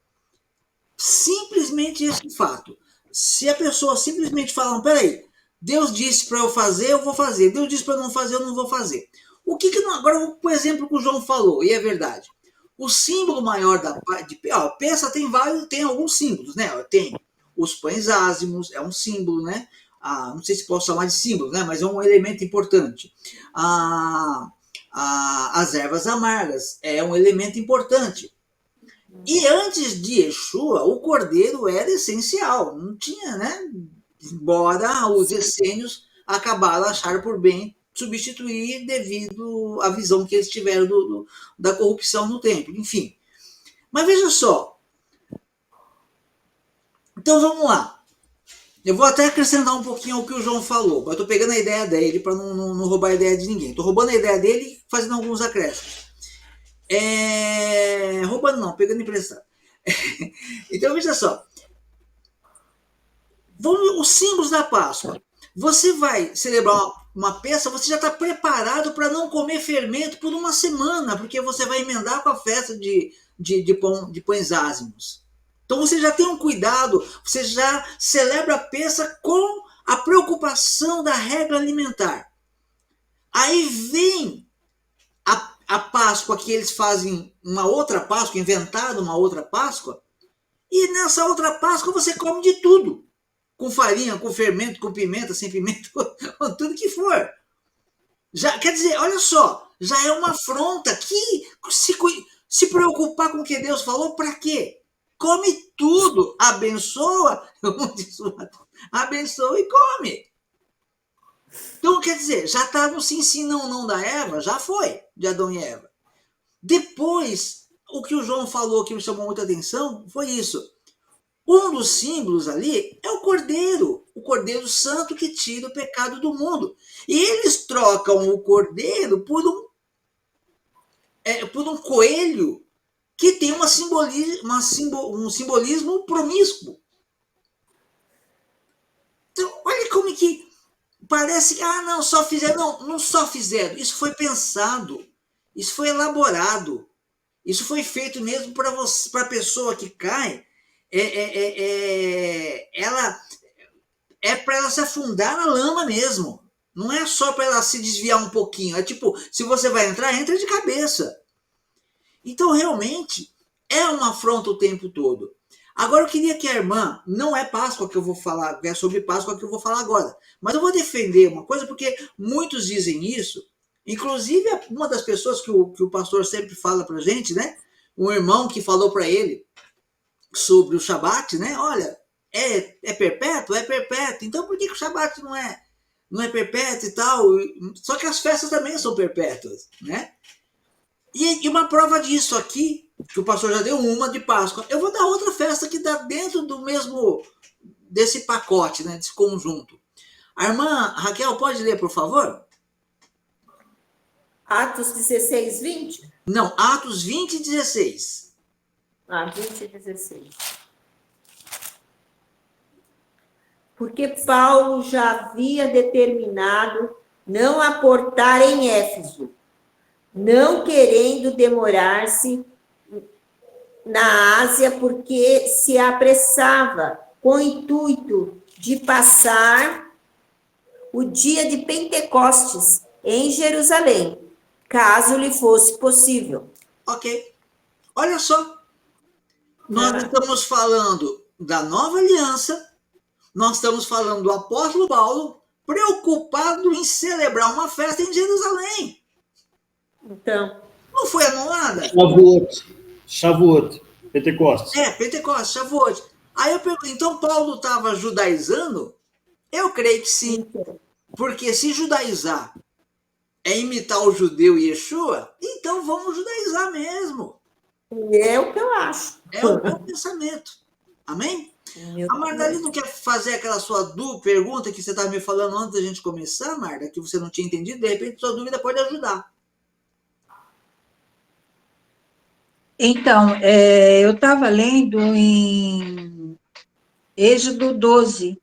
Simplesmente esse fato. Se a pessoa simplesmente falar, peraí, Deus disse para eu fazer, eu vou fazer. Deus disse para não fazer, eu não vou fazer. Agora, por exemplo, que o João falou, e é verdade. O símbolo maior peça tem alguns símbolos, né? Tem os pães ázimos, é um símbolo, né? Não sei se posso chamar de símbolo, né? Mas é um elemento importante. As ervas amargas é um elemento importante. E antes de Yeshua, o cordeiro era essencial. Não tinha, né? Embora os essênios acabaram achando por bem substituir devido à visão que eles tiveram da corrupção no templo. Enfim. Mas veja só. Então vamos lá. Eu vou até acrescentar um pouquinho ao que o João falou. Eu estou pegando a ideia dele para não roubar a ideia de ninguém. Estou roubando a ideia dele e fazendo alguns acréscimos. Roubando não, pegando emprestado. Então veja só. Os símbolos da Páscoa. Você vai celebrar uma peça, você já está preparado para não comer fermento por uma semana, porque você vai emendar com a festa de pães ázimos. Então você já tem um cuidado, você já celebra a peça com a preocupação da regra alimentar. Aí vem a Páscoa, que eles fazem uma outra Páscoa, inventaram uma outra Páscoa, e nessa outra Páscoa você come de tudo. Com farinha, com fermento, com pimenta, sem pimenta, com tudo que for. Já, quer dizer, olha só, já é uma afronta. Que se preocupar com o que Deus falou, para quê? Come tudo, abençoa, abençoa e come. Então, quer dizer, já está no sim, não da Eva, já foi, de Adão e Eva. Depois, o que o João falou que me chamou muita atenção foi isso. Um dos símbolos ali é o Cordeiro Santo que tira o pecado do mundo. E eles trocam o Cordeiro por um coelho que tem um simbolismo promíscuo. Então, olha como que parece que, não só fizeram. Não só fizeram. Isso foi pensado, isso foi elaborado, isso foi feito mesmo para a pessoa que cai. Ela para ela se afundar na lama mesmo. Não é só para ela se desviar um pouquinho. É tipo, se você vai entrar, entra de cabeça. Então, realmente, é uma afronta o tempo todo. Agora, eu queria que a irmã, não é Páscoa que eu vou falar, é sobre Páscoa que eu vou falar agora, mas eu vou defender uma coisa, porque muitos dizem isso, inclusive uma das pessoas que o pastor sempre fala pra gente, né? Um irmão que falou para ele sobre o Shabat, né? Olha, é perpétuo? É perpétuo. Então, por que o Shabat não é perpétuo e tal? Só que as festas também são perpétuas, né? E uma prova disso aqui, que o pastor já deu uma de Páscoa. Eu vou dar outra festa que está dentro desse pacote, né? Desse conjunto. A irmã Raquel, pode ler, por favor? Atos 16, 20? Não, Atos 20 e 16. 20 e 16. Porque Paulo já havia determinado não aportar em Éfeso, não querendo demorar-se na Ásia, porque se apressava com o intuito de passar o dia de Pentecostes em Jerusalém, caso lhe fosse possível. Ok. Olha só. Nós estamos falando da nova aliança, nós estamos falando do apóstolo Paulo preocupado em celebrar uma festa em Jerusalém. Então, Não foi anulada? Shavuot, Pentecostes. Pentecostes, Shavuot. Aí eu pergunto, então Paulo estava judaizando? Eu creio que sim. Porque se judaizar é imitar o judeu Yeshua, então vamos judaizar mesmo. É o que eu acho. É o meu pensamento. Amém? A Margarida não quer fazer aquela sua pergunta que você estava me falando antes da gente começar, Marta, que você não tinha entendido, de repente sua dúvida pode ajudar. Então, eu estava lendo em Êxodo 12,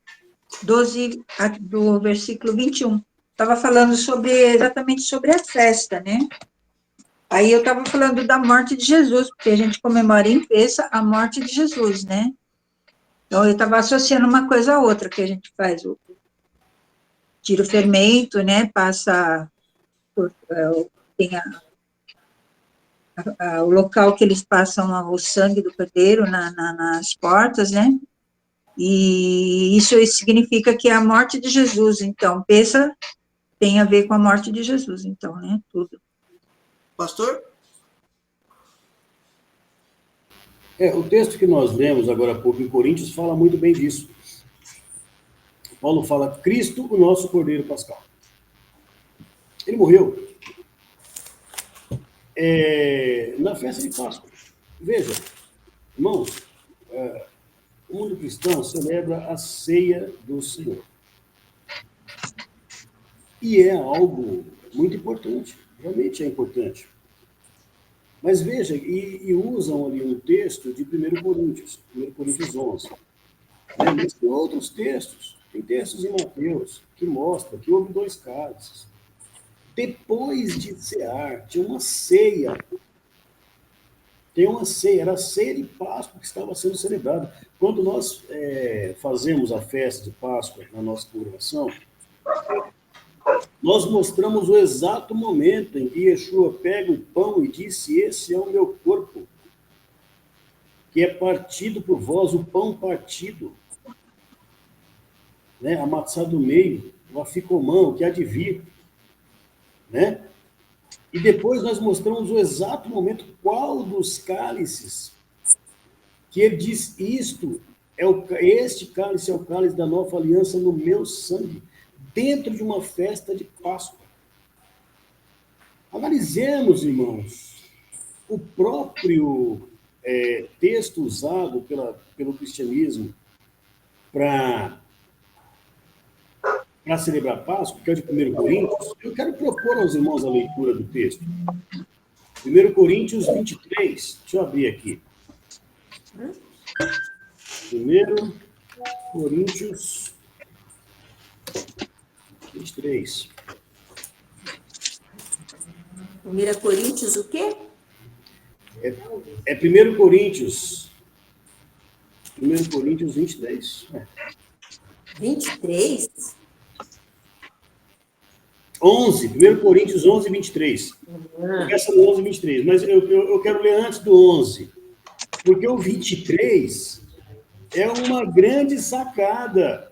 do versículo 21. Estava falando exatamente sobre a festa, né? Aí eu estava falando da morte de Jesus, porque a gente comemora em Pêssar a morte de Jesus, né? Então, eu estava associando uma coisa a outra, que a gente faz, tira o fermento, né? Passa tem o local que eles passam o sangue do cordeiro nas portas, né? E isso significa que é a morte de Jesus. Então, Pêssar tem a ver com a morte de Jesus, então, né? Tudo. Pastor? O texto que nós lemos agora há pouco em Coríntios fala muito bem disso. Paulo fala, Cristo, o nosso Cordeiro Pascal. Ele morreu na festa de Páscoa. Veja, irmãos, o mundo cristão celebra a ceia do Senhor. E é algo muito importante, realmente é importante. Mas veja, e usam ali um texto de 1 Coríntios 11. Mas tem outros textos, tem textos em Mateus, que mostram que houve 2 cálices. Depois de cear, tinha uma ceia. Era a ceia de Páscoa que estava sendo celebrada. Quando nós fazemos a festa de Páscoa na nossa congregação, nós mostramos o exato momento em que Yeshua pega o pão e disse, esse é o meu corpo, que é partido por vós, o pão partido, né? Amassado do meio, o aficomão, que há de vir, né? E depois nós mostramos o exato momento, qual dos cálices, que ele diz, este cálice é o cálice da nova aliança no meu sangue, dentro de uma festa de Páscoa. Analisemos, irmãos, o próprio texto usado pelo cristianismo para celebrar Páscoa, que é o de 1 Coríntios. Eu quero propor aos irmãos a leitura do texto. 1 Coríntios 23. Deixa eu abrir aqui. 1 Coríntios 23. 1 Coríntios o quê? É 1 Coríntios. 1 Coríntios 23. 23? 11. 1 Coríntios 11, 23. Começa no 11, 23. Mas eu quero ler antes do 11. Porque o 23 é uma grande sacada.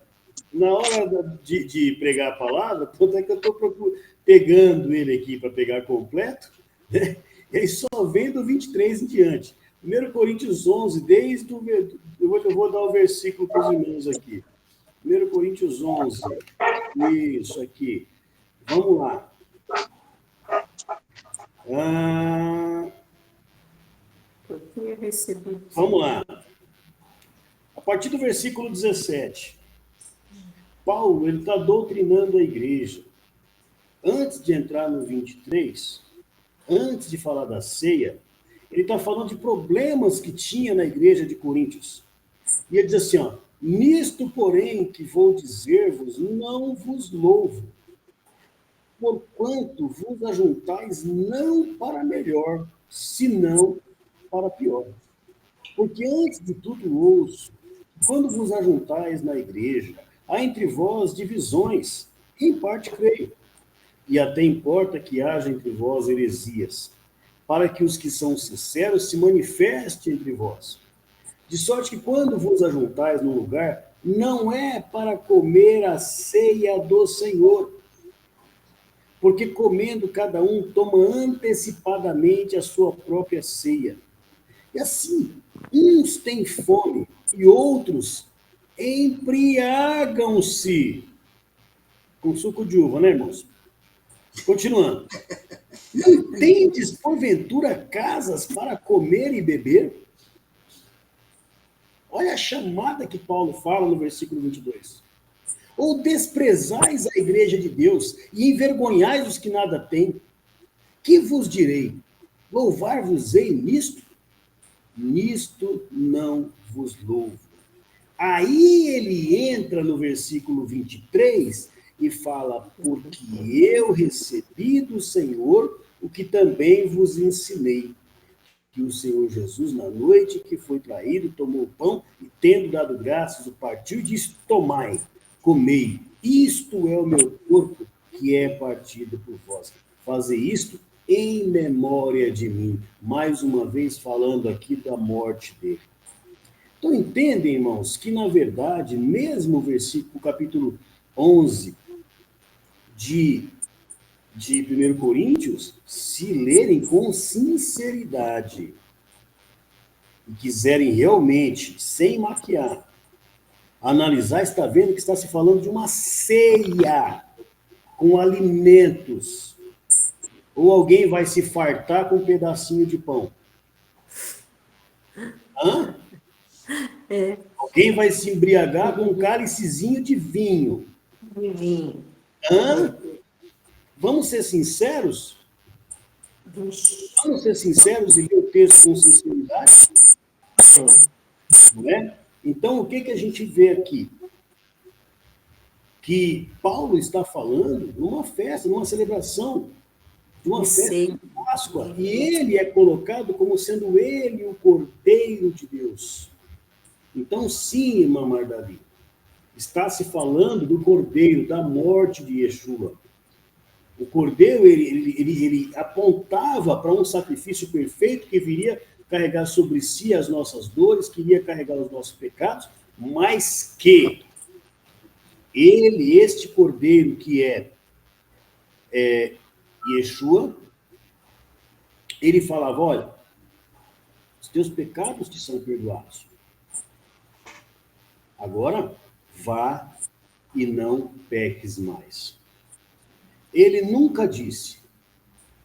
Na hora de pregar a palavra, tanto é que eu estou pegando ele aqui para pegar completo, né? Ele só vem do 23 em diante. 1 Coríntios 11, eu vou dar o versículo para os irmãos aqui. 1 Coríntios 11, isso aqui. Vamos lá. Vamos lá. A partir do versículo 17. Paulo está doutrinando a igreja. Antes de entrar no 23, antes de falar da ceia, ele está falando de problemas que tinha na igreja de Coríntios. E ele diz assim, nisto, porém, que vou dizer-vos, não vos louvo, porquanto vos ajuntais não para melhor, senão para pior. Porque antes de tudo ouço, quando vos ajuntais na igreja, há entre vós divisões, em parte creio, e até importa que haja entre vós heresias, para que os que são sinceros se manifestem entre vós. De sorte que quando vos ajuntais num lugar, não é para comer a ceia do Senhor, porque comendo cada um toma antecipadamente a sua própria ceia. E assim, uns têm fome e outros embriagam-se com suco de uva, né, irmãos? Continuando. Não tendes, porventura, casas para comer e beber? Olha a chamada que Paulo fala no versículo 22. Ou desprezais a igreja de Deus e envergonhais os que nada têm? Que vos direi? Louvar-vos-ei nisto? Nisto não vos louvo. Aí ele entra no versículo 23 e fala, porque eu recebi do Senhor o que também vos ensinei. Que o Senhor Jesus, na noite que foi traído, tomou o pão e, tendo dado graças, o partiu e disse, tomai, comei, isto é o meu corpo que é partido por vós. Fazei isto em memória de mim. Mais uma vez falando aqui da morte dele. Então, entendem, irmãos, que, na verdade, mesmo o versículo, capítulo 11 de 1 Coríntios, se lerem com sinceridade e quiserem realmente, sem maquiar, analisar, está vendo que está se falando de uma ceia com alimentos. Ou alguém vai se fartar com um pedacinho de pão? Hã? É, Alguém vai se embriagar com um cálicezinho de vinho? vinho. Hã? Vamos ser sinceros? Vamos ser sinceros e ler o texto com sinceridade? Não é? Então, o que a gente vê aqui? Que Paulo está falando numa festa, numa celebração, de uma festa de Páscoa. E ele é colocado como sendo ele o Cordeiro de Deus. Então, sim, irmã Mardali, está se falando do Cordeiro, da morte de Yeshua. O Cordeiro, ele apontava para um sacrifício perfeito que viria carregar sobre si as nossas dores, que iria carregar os nossos pecados, mas que este Cordeiro que é Yeshua, ele falava, olha, os teus pecados te são perdoados. Agora, vá e não peques mais. Ele nunca disse,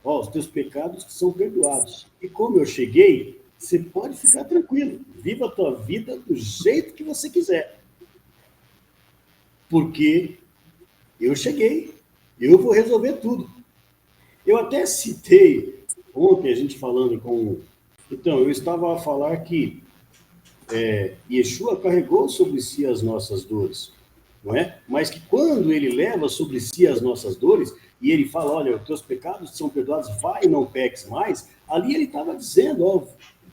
os teus pecados te são perdoados. E como eu cheguei, você pode ficar tranquilo. Viva a tua vida do jeito que você quiser. Porque eu cheguei, eu vou resolver tudo. Eu até citei, ontem a gente falando com... Então, eu estava a falar que Yeshua carregou sobre si as nossas dores, não é? Mas que quando ele leva sobre si as nossas dores, e ele fala, olha, os teus pecados são perdoados, vai e não peques mais, ali ele estava dizendo,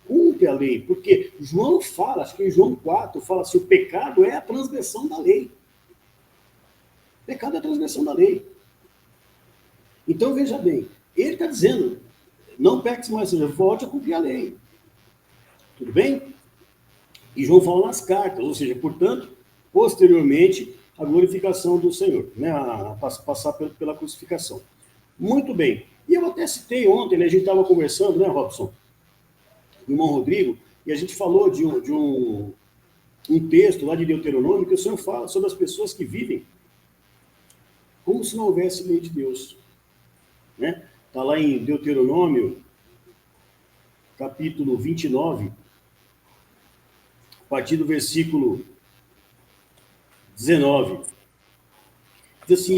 cumpre a lei, porque João fala, acho que em João 4, fala assim, o pecado é a transgressão da lei. O pecado é a transgressão da lei. Então, veja bem, ele está dizendo, não peques mais, ou seja, volte a cumprir a lei. Tudo bem? E João fala nas cartas, ou seja, portanto, posteriormente, a glorificação do Senhor, né? A passar pela crucificação. Muito bem. E eu até citei ontem, né? A gente estava conversando, né, Robson? O irmão Rodrigo, e a gente falou de um texto lá de Deuteronômio que o Senhor fala sobre as pessoas que vivem como se não houvesse lei de Deus. Né? Está lá em Deuteronômio, capítulo 29, a partir do versículo 19. Diz assim,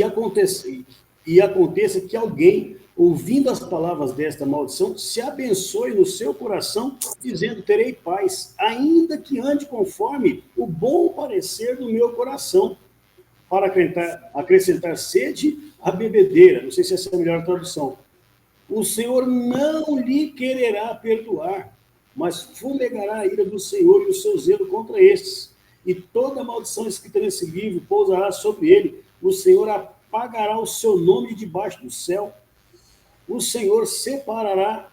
e aconteça que alguém, ouvindo as palavras desta maldição, se abençoe no seu coração, dizendo, terei paz, ainda que ande conforme o bom parecer do meu coração, para acrescentar sede à bebedeira. Não sei se essa é a melhor tradução. O Senhor não lhe quererá perdoar, mas fumegará a ira do Senhor e o seu zelo contra estes. E toda maldição escrita nesse livro pousará sobre ele. O Senhor apagará o seu nome debaixo do céu. O Senhor separará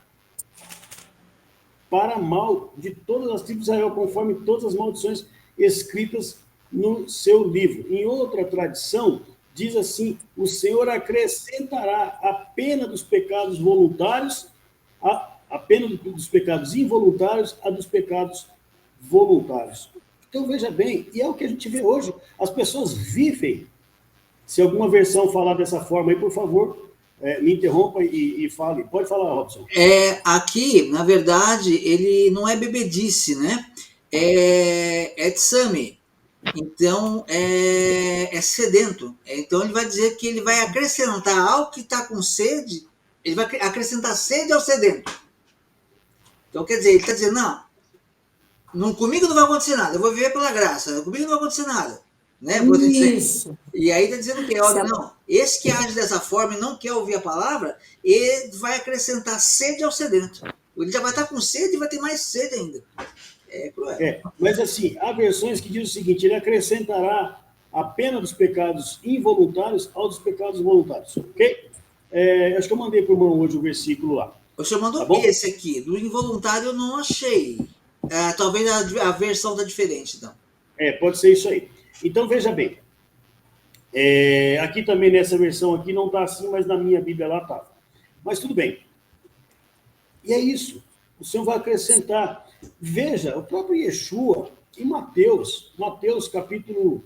para mal de todas as tribos de Israel, conforme todas as maldições escritas no seu livro. Em outra tradição, diz assim, o Senhor acrescentará a pena dos pecados voluntários, a pena dos pecados involuntários, a dos pecados voluntários. Então, veja bem, e é o que a gente vê hoje, as pessoas vivem. Se alguma versão falar dessa forma aí, por favor, me interrompa e fale. Pode falar, Robson. Aqui, na verdade, ele não é bebedice, né? É tsame. Então, é sedento. Então, ele vai dizer que ele vai acrescentar ao que está com sede, ele vai acrescentar sede ao sedento. Então, quer dizer, ele está dizendo, não, comigo não vai acontecer nada, eu vou viver pela graça, comigo não vai acontecer nada. Né? Isso. E aí está dizendo que, não, esse que age dessa forma e não quer ouvir a palavra, ele vai acrescentar sede ao sedento. Ele já vai estar com sede e vai ter mais sede ainda. É cruel. Mas assim, há versões que dizem o seguinte, ele acrescentará a pena dos pecados involuntários aos dos pecados voluntários, ok? Acho que eu mandei para o irmão hoje o versículo lá. O senhor mandou esse aqui, do involuntário eu não achei. Talvez a versão está diferente, então. Pode ser isso aí. Então, veja bem, aqui também nessa versão aqui não está assim, mas na minha Bíblia lá estava. Mas tudo bem. E é isso. O Senhor vai acrescentar. Veja, o próprio Yeshua, em Mateus capítulo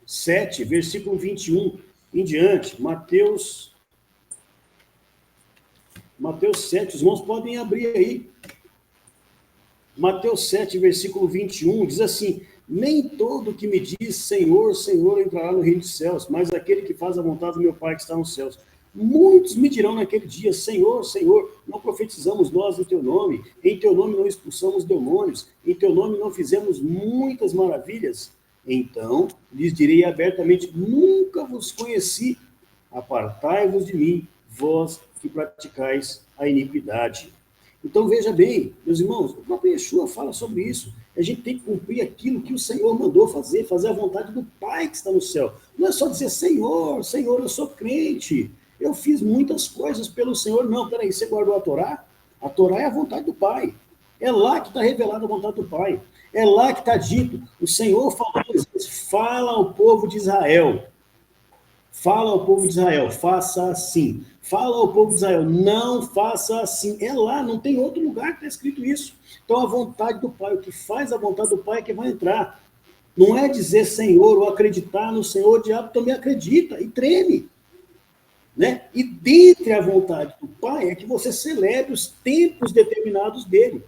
7, versículo 21 em diante, Mateus 7, os irmãos podem abrir aí. Mateus 7, versículo 21, diz assim, nem todo que me diz Senhor, Senhor entrará no reino dos céus, mas aquele que faz a vontade do meu Pai que está nos céus. Muitos me dirão naquele dia, Senhor, Senhor, não profetizamos nós em teu nome, em teu nome não expulsamos demônios, em teu nome não fizemos muitas maravilhas. Então, lhes direi abertamente, nunca vos conheci, apartai-vos de mim, vós que praticais a iniquidade. Então, veja bem, meus irmãos, o próprio Yeshua fala sobre isso. A gente tem que cumprir aquilo que o Senhor mandou fazer a vontade do Pai que está no céu. Não é só dizer, Senhor, Senhor, eu sou crente, eu fiz muitas coisas pelo Senhor. Não, peraí, você guardou a Torá? A Torá é a vontade do Pai. É lá que está revelada a vontade do Pai. É lá que está dito. O Senhor falou, fala ao povo de Israel. Fala ao povo de Israel, faça assim. Fala ao povo de Israel, não faça assim. É lá, não tem outro lugar que está escrito isso. Então, a vontade do Pai, o que faz a vontade do Pai é que vai entrar. Não é dizer Senhor ou acreditar no Senhor, o diabo também acredita e treme. Né? E dentre a vontade do Pai é que você celebre os tempos determinados dele.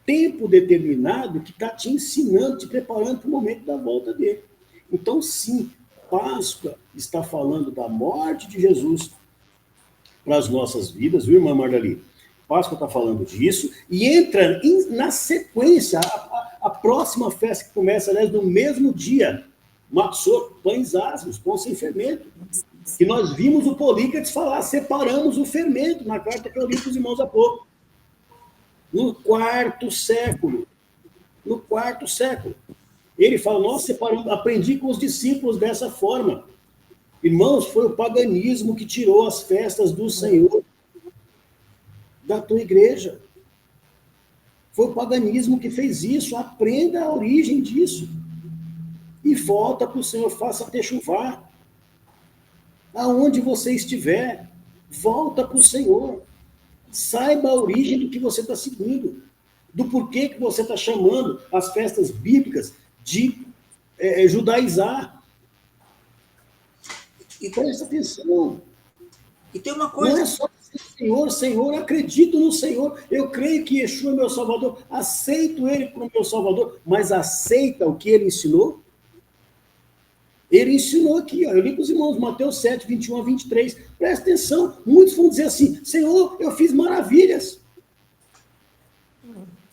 Tempo determinado que está te ensinando, te preparando para o momento da volta dele. Então, sim, Páscoa está falando da morte de Jesus para as nossas vidas, viu, irmã Margali? Páscoa está falando disso, e entra na sequência, a próxima festa que começa, aliás, no mesmo dia, Matzot, pães asmos, pão sem fermento, que nós vimos o Polícrates falar, separamos o fermento, na carta que eu li para os irmãos há pouco. No quarto século. Ele fala, nós separamos, aprendi com os discípulos dessa forma. Irmãos, foi o paganismo que tirou as festas do Senhor da tua igreja. Foi o paganismo que fez isso. Aprenda a origem disso. E volta para o Senhor, faça techuvá. Aonde você estiver, volta para o Senhor. Saiba a origem do que você está seguindo. Do porquê que você está chamando as festas bíblicas de judaizar. E presta atenção. E tem uma coisa... Não é só Senhor, Senhor, acredito no Senhor, eu creio que Yeshua é meu Salvador, aceito Ele como meu Salvador, mas aceita o que Ele ensinou? Ele ensinou aqui, ó, eu li para os irmãos, Mateus 7, 21 a 23, presta atenção, muitos vão dizer assim, Senhor, eu fiz maravilhas.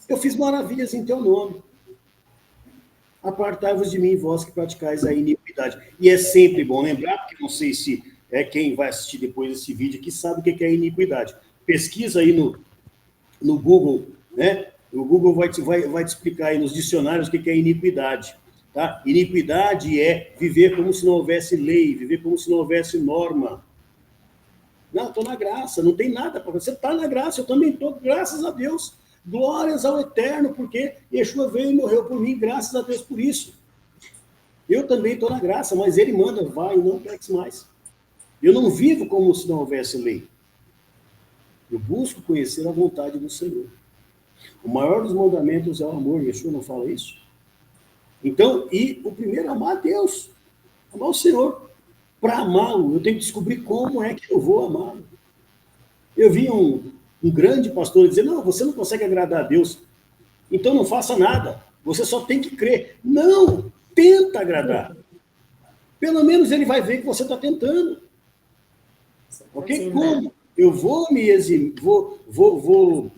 Eu fiz maravilhas em teu nome. Apartai-vos de mim, vós que praticais a iniquidade. E é sempre bom lembrar, porque não sei se quem vai assistir depois desse vídeo aqui sabe o que é iniquidade. Pesquisa aí no Google, né? O Google vai te explicar aí nos dicionários o que é iniquidade. Tá? Iniquidade é viver como se não houvesse lei, viver como se não houvesse norma. Não, estou na graça, não tem nada para você. Está na graça, eu também estou, graças a Deus. Glórias ao Eterno, porque Yeshua veio e morreu por mim, graças a Deus por isso. Eu também estou na graça, mas ele manda, vai e não peques mais. Eu não vivo como se não houvesse lei. Eu busco conhecer a vontade do Senhor. O maior dos mandamentos é o amor. Yeshua não fala isso? Então, e o primeiro é amar a Deus, amar o Senhor. Para amá-lo, eu tenho que descobrir como é que eu vou amá-lo. Eu vi um grande pastor dizer, não, você não consegue agradar a Deus, então não faça nada, você só tem que crer. Não, tenta agradar. Pelo menos ele vai ver que você está tentando. Ok? Como? Eu vou me eximir, vou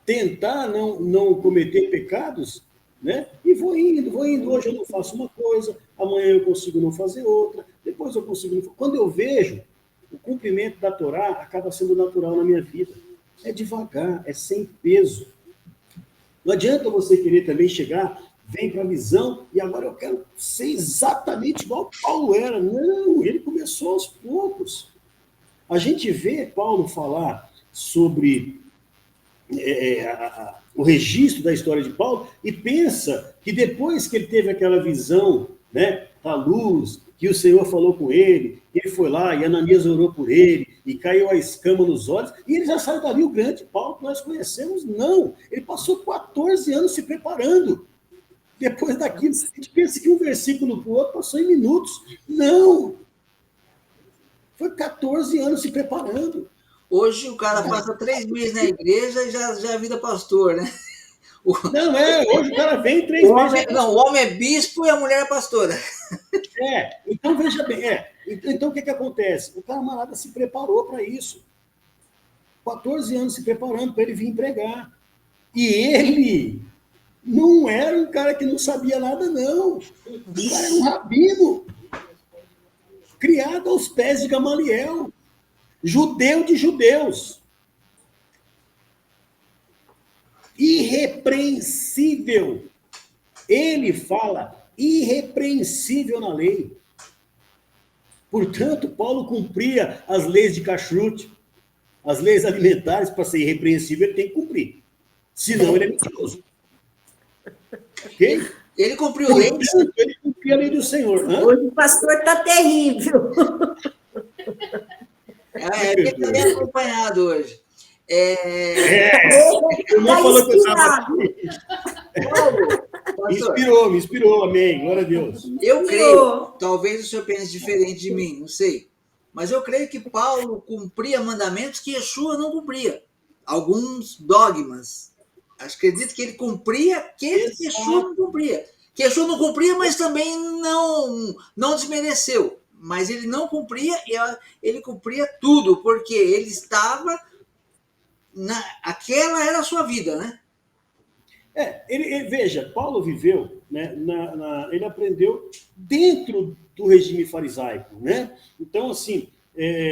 tentar não cometer pecados, né? E vou indo. Hoje eu não faço uma coisa, amanhã eu consigo não fazer outra, depois eu consigo não fazer. Quando eu vejo, o cumprimento da Torá acaba sendo natural na minha vida. É devagar, é sem peso. Não adianta você querer também chegar, vem para a visão, e agora eu quero ser exatamente igual Paulo era. Não, ele começou aos poucos. A gente vê Paulo falar sobre o registro da história de Paulo e pensa que depois que ele teve aquela visão, né, da luz, que o Senhor falou com ele, ele foi lá e Ananias orou por ele e caiu a escama nos olhos, e ele já saiu dali o grande Paulo que nós conhecemos. Não, ele passou 14 anos se preparando. Depois daquilo, a gente pensa que um versículo para o outro passou em minutos. Não! Foi 14 anos se preparando. Hoje o cara passa 3 meses na igreja e já vira pastor, né? Não, hoje o cara vem 3 meses. Não, o homem é bispo e a mulher é pastora. Então veja bem, então o que acontece? O camarada se preparou para isso. 14 anos se preparando para ele vir pregar. E ele não era um cara que não sabia nada, não. O cara era um rabino, criado aos pés de Gamaliel, judeu de judeus. Irrepreensível. Ele fala irrepreensível na lei. Portanto, Paulo cumpria as leis de kashrut, as leis alimentares. Para ser irrepreensível, ele tem que cumprir. Senão, ele é mentiroso. Ok? Ele cumpriu a lei. Ele cumpria a lei do Senhor. Hoje o pastor está terrível. Ele está bem acompanhado hoje. Eu não falou que eu estava me inspirou, amém, glória a Deus. Eu creio, talvez o senhor pense diferente de mim, não sei, mas eu creio que Paulo cumpria mandamentos que Yeshua não cumpria, alguns dogmas. Acredito que ele cumpria aqueles que Yeshua não cumpria. Que Yeshua não cumpria, mas também não desmereceu. Mas ele não cumpria, ele cumpria tudo, porque ele estava... aquela era a sua vida, né? Veja, Paulo viveu, né, ele aprendeu dentro do regime farisaico, né? Então, assim,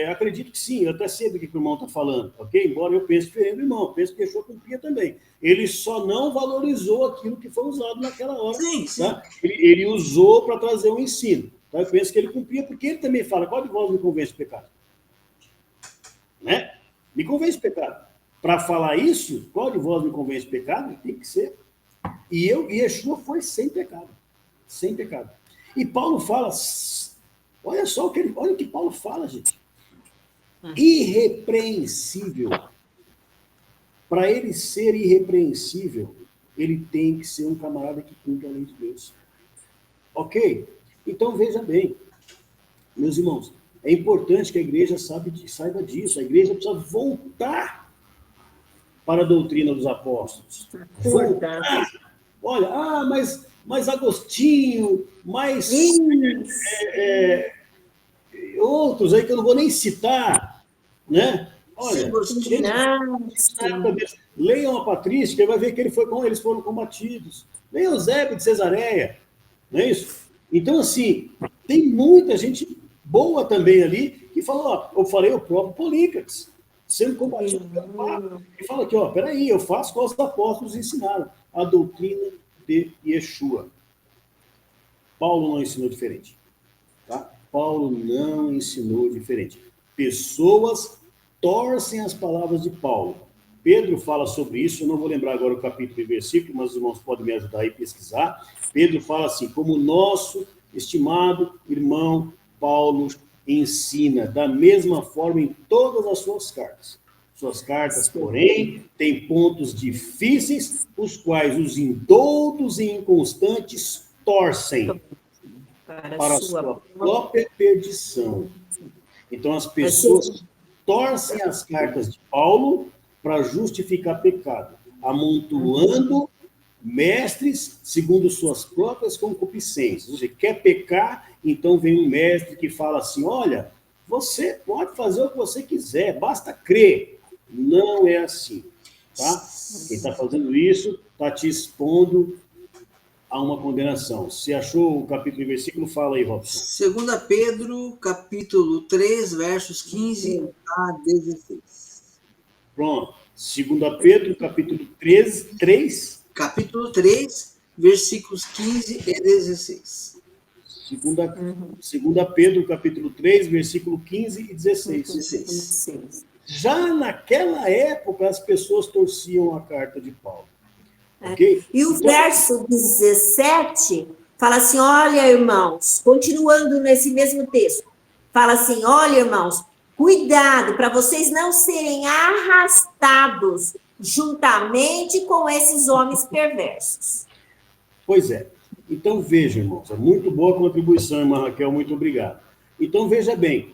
acredito que sim, eu até sei do que o irmão está falando, ok? Embora eu pense diferente do irmão, penso que Yeshua cumpria também. Ele só não valorizou aquilo que foi usado naquela hora. Sim, sim. Tá? Ele usou para trazer um ensino. Tá? Eu penso que ele cumpria, porque ele também fala, qual de vós me convence do pecado? Né? Me convence do pecado. Para falar isso, qual de vós me convence do pecado? Tem que ser. E Yeshua foi sem pecado. Sem pecado. E Paulo fala, olha o que Paulo fala, gente. Irrepreensível. Para ele ser irrepreensível, ele tem que ser um camarada que cumpre a lei de Deus. Ok? Então, veja bem, meus irmãos, é importante que a igreja saiba disso. A igreja precisa voltar para a doutrina dos apóstolos. Voltar. Olha, mas Agostinho, mais outros aí que eu não vou nem citar, né? Olha, leiam a Patrística, que vai ver que eles foram combatidos. Leiam o Eusébio de Cesareia, não é isso? Então, assim, tem muita gente boa também ali que falou, eu falei o próprio Polícrates, sendo combatido pelo Papa. E fala aqui, peraí, eu faço o que os apóstolos ensinaram, a doutrina de Yeshua. Paulo não ensinou diferente. Tá? Paulo não ensinou diferente. Pessoas torcem as palavras de Paulo. Pedro fala sobre isso, eu não vou lembrar agora o capítulo e versículo, mas os irmãos podem me ajudar aí a pesquisar. Pedro fala assim, como nosso Estimado irmão, Paulo ensina da mesma forma em todas as suas cartas. Suas cartas, porém, têm pontos difíceis, os quais os indoutos e inconstantes torcem para a sua própria perdição. Então, as pessoas torcem as cartas de Paulo para justificar pecado, amontoando mestres segundo suas próprias concupiscências. Ou seja, quer pecar, então vem um mestre que fala assim, olha, você pode fazer o que você quiser, basta crer. Não é assim, tá? Quem está fazendo isso está te expondo a uma condenação. Se achou o capítulo e versículo, fala aí, Robson. 2 Pedro, capítulo 3, versos 15 a 16. Pronto. 2 Pedro, capítulo 3. Capítulo 3, versículos 15 e 16. 2 Pedro, capítulo 3, versículo 15 e 16. 16. Já naquela época, as pessoas torciam a carta de Paulo. Okay? E o verso 17 fala assim, olha, irmãos, continuando nesse mesmo texto, fala assim, olha, irmãos, cuidado para vocês não serem arrastados juntamente com esses homens perversos. Pois é. Então, veja, irmãos, é muito boa a contribuição, irmã Raquel, muito obrigado. Então, veja bem,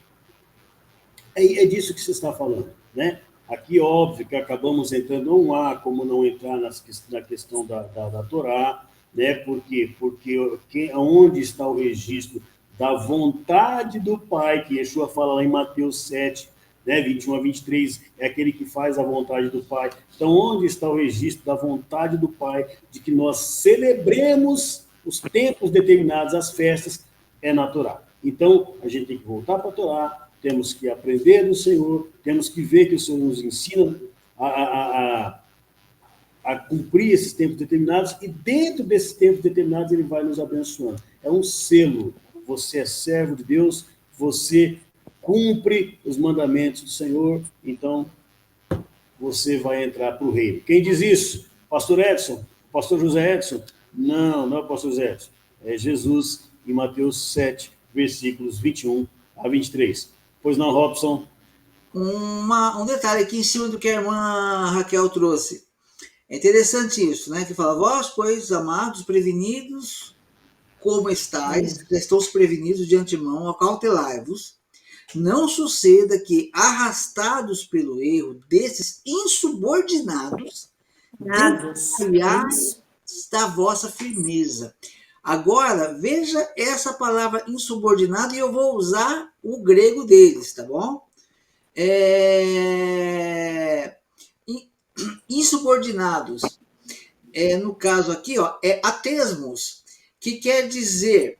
é disso que você está falando, né? Aqui, óbvio, que acabamos entrando, não há como não entrar na questão da Torá, né? Por quê? Porque onde está o registro da vontade do Pai, que Yeshua fala lá em Mateus 7, né, 21 a 23, é aquele que faz a vontade do Pai. Então, onde está o registro da vontade do Pai, de que nós celebremos os tempos determinados, as festas, é na Torá. Então, a gente tem que voltar para a Torá, temos que aprender do Senhor, temos que ver que o Senhor nos ensina a cumprir esses tempos determinados, e dentro desses tempos determinados ele vai nos abençoando. É um selo. Você é servo de Deus, você cumpre os mandamentos do Senhor, então você vai entrar para o reino. Quem diz isso? Pastor Edson? Pastor José Edson? Não, não é o pastor José Edson. É Jesus em Mateus 7, versículos 21 a 23. Pois não, Robson? Um detalhe aqui em cima do que a irmã Raquel trouxe. É interessante isso, né? Que fala, vós, pois, amados, prevenidos, como estáis, estou prevenidos de antemão, acautelai-vos, não suceda que, arrastados pelo erro desses insubordinados, desviais da vossa firmeza. Agora, veja essa palavra insubordinado, e eu vou usar o grego deles, tá bom? Insubordinados. No caso aqui, ó, é atesmos, que quer dizer,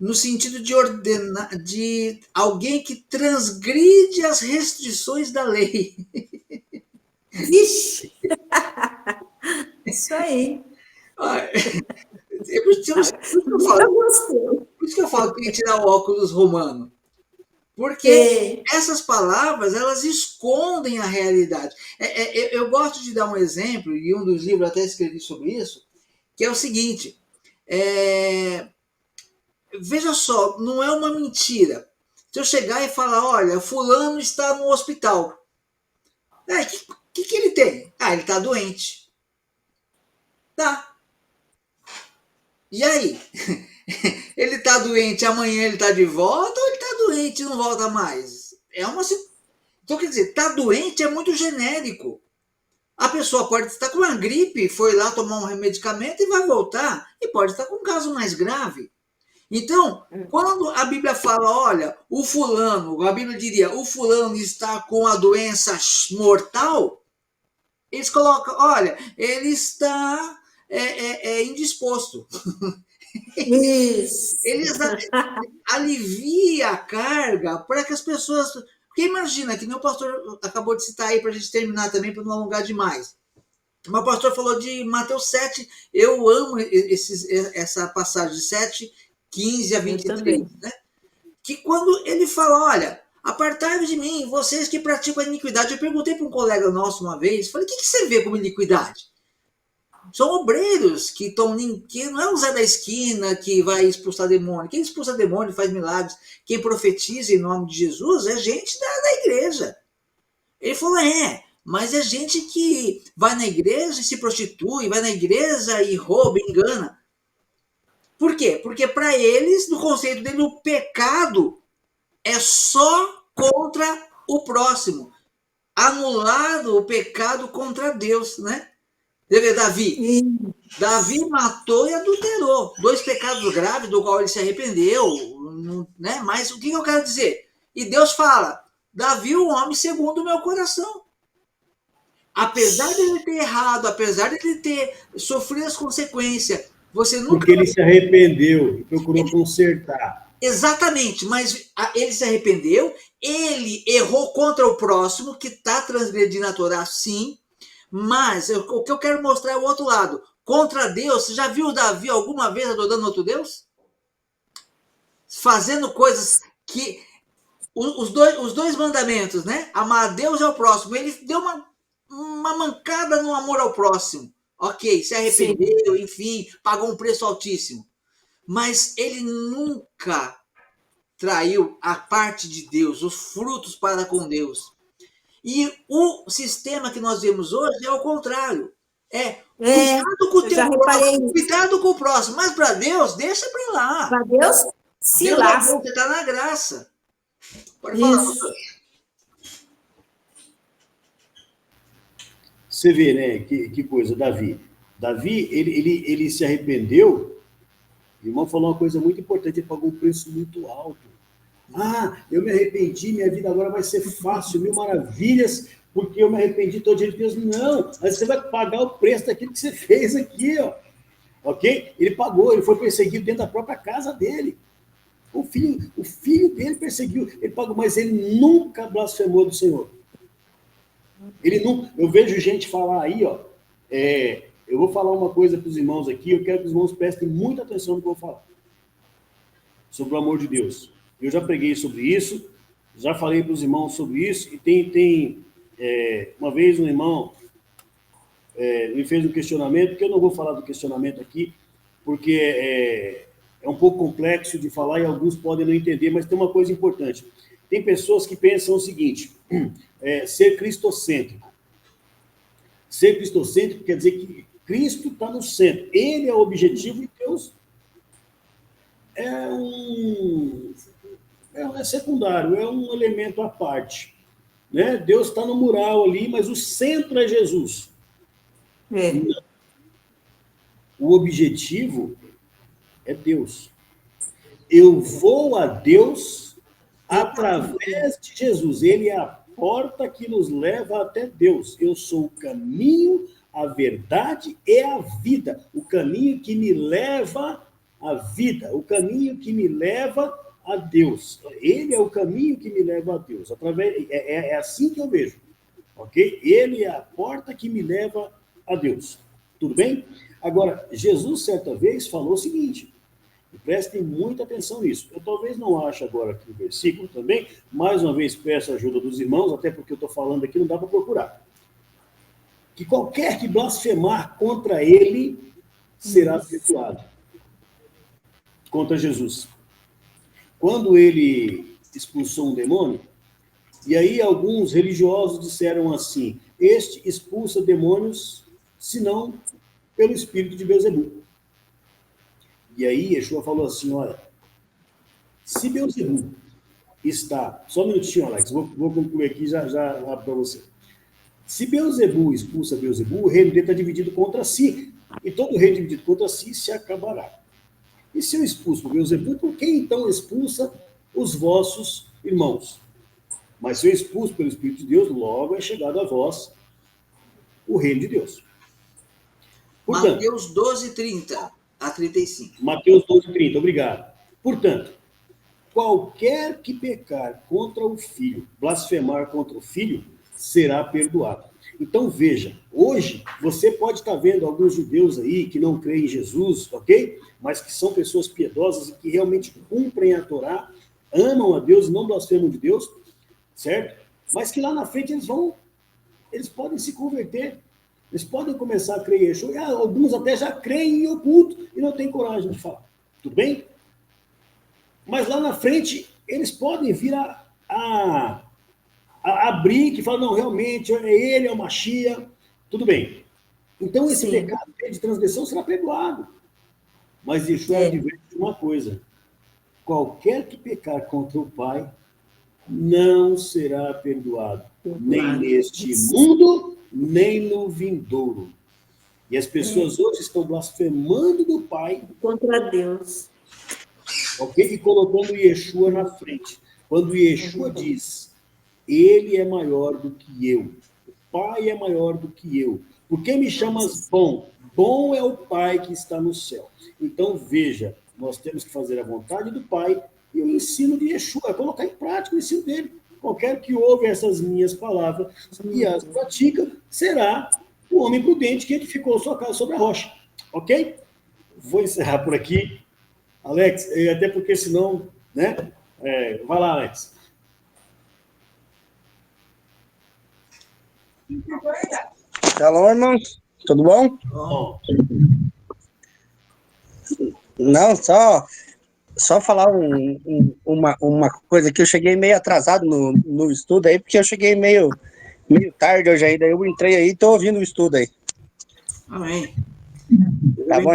no sentido de ordenar, de alguém que transgride as restrições da lei. Vixe! Isso aí. Por isso que eu falo que tem que tirar o óculos romano. Porque essas palavras, elas escondem a realidade. Eu gosto de dar um exemplo, e um dos livros até escrevi sobre isso, que é o seguinte, veja só, não é uma mentira. Se eu chegar e falar, olha, fulano está no hospital. O que ele tem? Ele está doente. Tá. E aí? Ele está doente, amanhã ele está de volta, ou ele está doente e não volta mais? Então, quer dizer, está doente é muito genérico. A pessoa pode estar com uma gripe, foi lá tomar um medicamento e vai voltar, e pode estar com um caso mais grave. Então, quando a Bíblia fala, olha, o fulano, a Bíblia diria, o fulano está com a doença mortal, eles colocam, olha, ele está indisposto. Isso. Eles aliviam a carga para que as pessoas... Porque imagina, que nem o pastor acabou de citar aí, para a gente terminar também, para não alongar demais. Mas o pastor falou de Mateus 7, eu amo essa passagem de 7, 15 a 23, né? Que quando ele fala, olha, apartai-vos de mim, vocês que praticam a iniquidade. Eu perguntei para um colega nosso uma vez, falei, o que você vê como iniquidade? São obreiros que estão. Que não é o Zé da esquina que vai expulsar demônio. Quem expulsa demônio faz milagres. Quem profetiza em nome de Jesus é gente da igreja. Ele falou, mas é gente que vai na igreja e se prostitui, vai na igreja e rouba, engana. Por quê? Porque para eles, no conceito dele, o pecado é só contra o próximo. Anulado o pecado contra Deus, né? Davi. Davi matou e adulterou. 2 pecados graves do qual ele se arrependeu, né? Mas o que eu quero dizer? E Deus fala, Davi, um homem segundo o meu coração. Apesar de ele ter errado, apesar de ele ter sofrido as consequências, você nunca... Porque ele se arrependeu e procurou consertar. Exatamente, mas ele se arrependeu, ele errou contra o próximo, que está transgredindo a Torá, sim, mas o que eu quero mostrar é o outro lado. Contra Deus, você já viu Davi alguma vez adorando outro Deus? Fazendo coisas que... Os dois mandamentos, né? Amar a Deus e ao próximo. Ele deu uma mancada no amor ao próximo. Ok, se arrependeu, sim, enfim, pagou um preço altíssimo. Mas ele nunca traiu a parte de Deus, os frutos para com Deus. E o sistema que nós vemos hoje é o contrário. Cuidado com o teu próximo, cuidado com o próximo. Mas para Deus, deixa para lá. Para Deus, se lasca. Você está na graça. Pode falar, professor. Você vê, né? Que coisa, Davi. Davi, ele se arrependeu. O irmão falou uma coisa muito importante, ele pagou um preço muito alto. Eu me arrependi, minha vida agora vai ser fácil, 1000 maravilhas, porque eu me arrependi todo dia de Deus. Não, mas você vai pagar o preço daquilo que você fez aqui, ó. Ok? Ele pagou, ele foi perseguido dentro da própria casa dele. O filho dele perseguiu, ele pagou, mas ele nunca blasfemou do Senhor. Eu vejo gente falar aí, ó, eu vou falar uma coisa para os irmãos aqui, eu quero que os irmãos prestem muita atenção no que eu vou falar. Sobre o amor de Deus. Eu já preguei sobre isso, já falei para os irmãos sobre isso, e tem uma vez um irmão me fez um questionamento, que eu não vou falar do questionamento aqui, porque é um pouco complexo de falar e alguns podem não entender, mas tem uma coisa importante. Tem pessoas que pensam o seguinte, ser cristocêntrico. Ser cristocêntrico quer dizer que Cristo está no centro. Ele é o objetivo e Deus é secundário, é um elemento à parte. Né? Deus está no mural ali, mas o centro é Jesus. O objetivo é Deus. Eu vou a Deus através de Jesus. Ele é a porta que nos leva até Deus. Eu sou o caminho, a verdade e a vida. O caminho que me leva à vida. O caminho que me leva a Deus. Ele é o caminho que me leva a Deus. É assim que eu vejo. Ok? Ele é a porta que me leva a Deus. Tudo bem? Agora, Jesus, certa vez, falou o seguinte, e prestem muita atenção nisso. Eu talvez não ache agora aqui o versículo também, mais uma vez peço a ajuda dos irmãos, até porque eu estou falando aqui, não dá para procurar. Que qualquer que blasfemar contra ele será perdoado. Contra Jesus. Quando ele expulsou um demônio, e aí alguns religiosos disseram assim, este expulsa demônios, senão pelo espírito de Beelzebul. E aí Yeshua falou assim, olha, se Beelzebul está... Só um minutinho, Alex, vou concluir aqui, já abro para você. Se Beelzebul expulsa Beelzebul, o reino dele está dividido contra si. E todo reino dividido contra si se acabará. E se eu expulso Beelzebul, por que então expulsa os vossos irmãos? Mas se eu expulso pelo Espírito de Deus, logo é chegado a vós o reino de Deus. Portanto, Mateus 12, 30 a 35. Mateus 12, 30, obrigado. Portanto, qualquer que pecar contra o Filho, blasfemar contra o Filho, será perdoado. Então, veja, hoje você pode estar vendo alguns judeus aí que não creem em Jesus, ok? Mas que são pessoas piedosas e que realmente cumprem a Torá, amam a Deus e não blasfemam de Deus, certo? Mas que lá na frente eles podem se converter. Eles podem começar a crer em Yeshua, e alguns até já creem em oculto e não têm coragem de falar. Tudo bem? Mas lá na frente, eles podem vir a abrir, que falam, não, realmente, ele é o Mashiach, tudo bem. Então, esse Sim. pecado de transgressão será perdoado. Mas Yeshua adverte de uma coisa: qualquer que pecar contra o Pai não será perdoado, nem neste mundo, nem no vindouro. E as pessoas hoje estão blasfemando do Pai, Contra Deus. ok? E colocando Yeshua na frente. Quando Yeshua diz, ele é maior do que eu, o Pai é maior do que eu. Por que me chamas bom? Bom é o Pai que está no céu. Então, veja, nós temos que fazer a vontade do Pai e o ensino de Yeshua, colocar em prática o ensino dele. Qualquer que ouve essas minhas palavras e as pratica, será o homem prudente que edificou sua casa sobre a rocha. Ok? Vou encerrar por aqui. Alex, até porque senão, né? Vai lá, Alex. Shalom, irmãos. Tudo bom? Bom, Não, só falar uma coisa que eu cheguei meio atrasado no estudo aí, porque eu cheguei meio tarde hoje aí, daí eu entrei aí e tô ouvindo o estudo aí. Amém. Tá bom?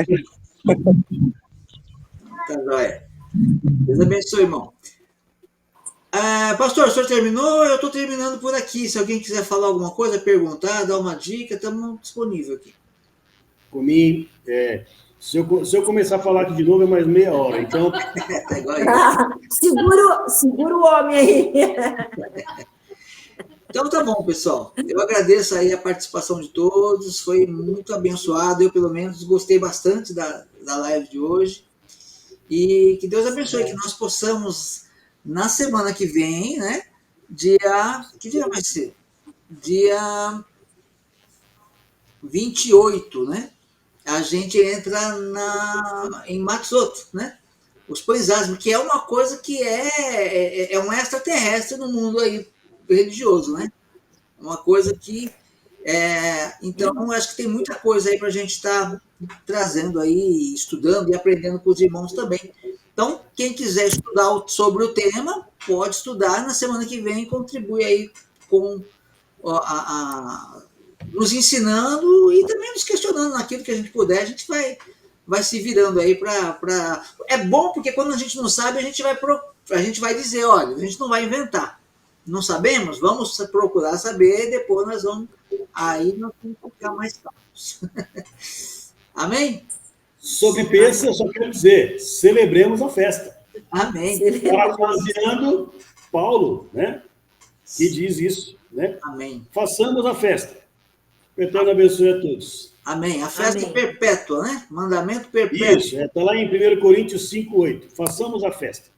Tá jóia. Deus abençoe, irmão. Pastor, o senhor terminou? Eu estou terminando por aqui. Se alguém quiser falar alguma coisa, perguntar, dar uma dica, estamos disponíveis aqui. comi. Se eu começar a falar aqui de novo, é mais meia hora. Então, Tá igual aí. Segura o homem aí. Então tá bom, pessoal. Eu agradeço aí a participação de todos. Foi muito abençoado. Eu, pelo menos, gostei bastante da live de hoje. E que Deus abençoe, que nós possamos, na semana que vem, né? Que dia vai ser? Dia 28, né? A gente entra em Matzoth, né? Os pães ázimos, que é uma coisa que é um extraterrestre no mundo aí religioso, né? Uma coisa que então acho que tem muita coisa aí para a gente estar trazendo aí, estudando e aprendendo com os irmãos também. Então, quem quiser estudar sobre o tema, pode estudar na semana que vem e contribui aí com nos ensinando e também nos questionando naquilo que a gente puder, a gente vai se virando aí para. É bom porque quando a gente não sabe, a gente vai dizer, olha, a gente não vai inventar. Não sabemos? Vamos procurar saber e depois nós vamos ficar mais calmos. Amém? sobre Pêssego, eu só quero dizer, celebremos a festa. Amém. Parafraseando Paulo, né? Que diz isso, né? Amém. Façamos a festa. O Eterno abençoe a todos. Amém. A festa Amém. perpétua, né? Mandamento perpétuo. Isso, está lá em 1 Coríntios 5:8. Façamos a festa.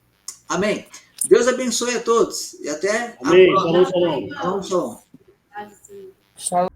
Amém. Deus abençoe a todos. E até Amém. a próxima. Shalom, shalom. Shalom, shalom. Shalom.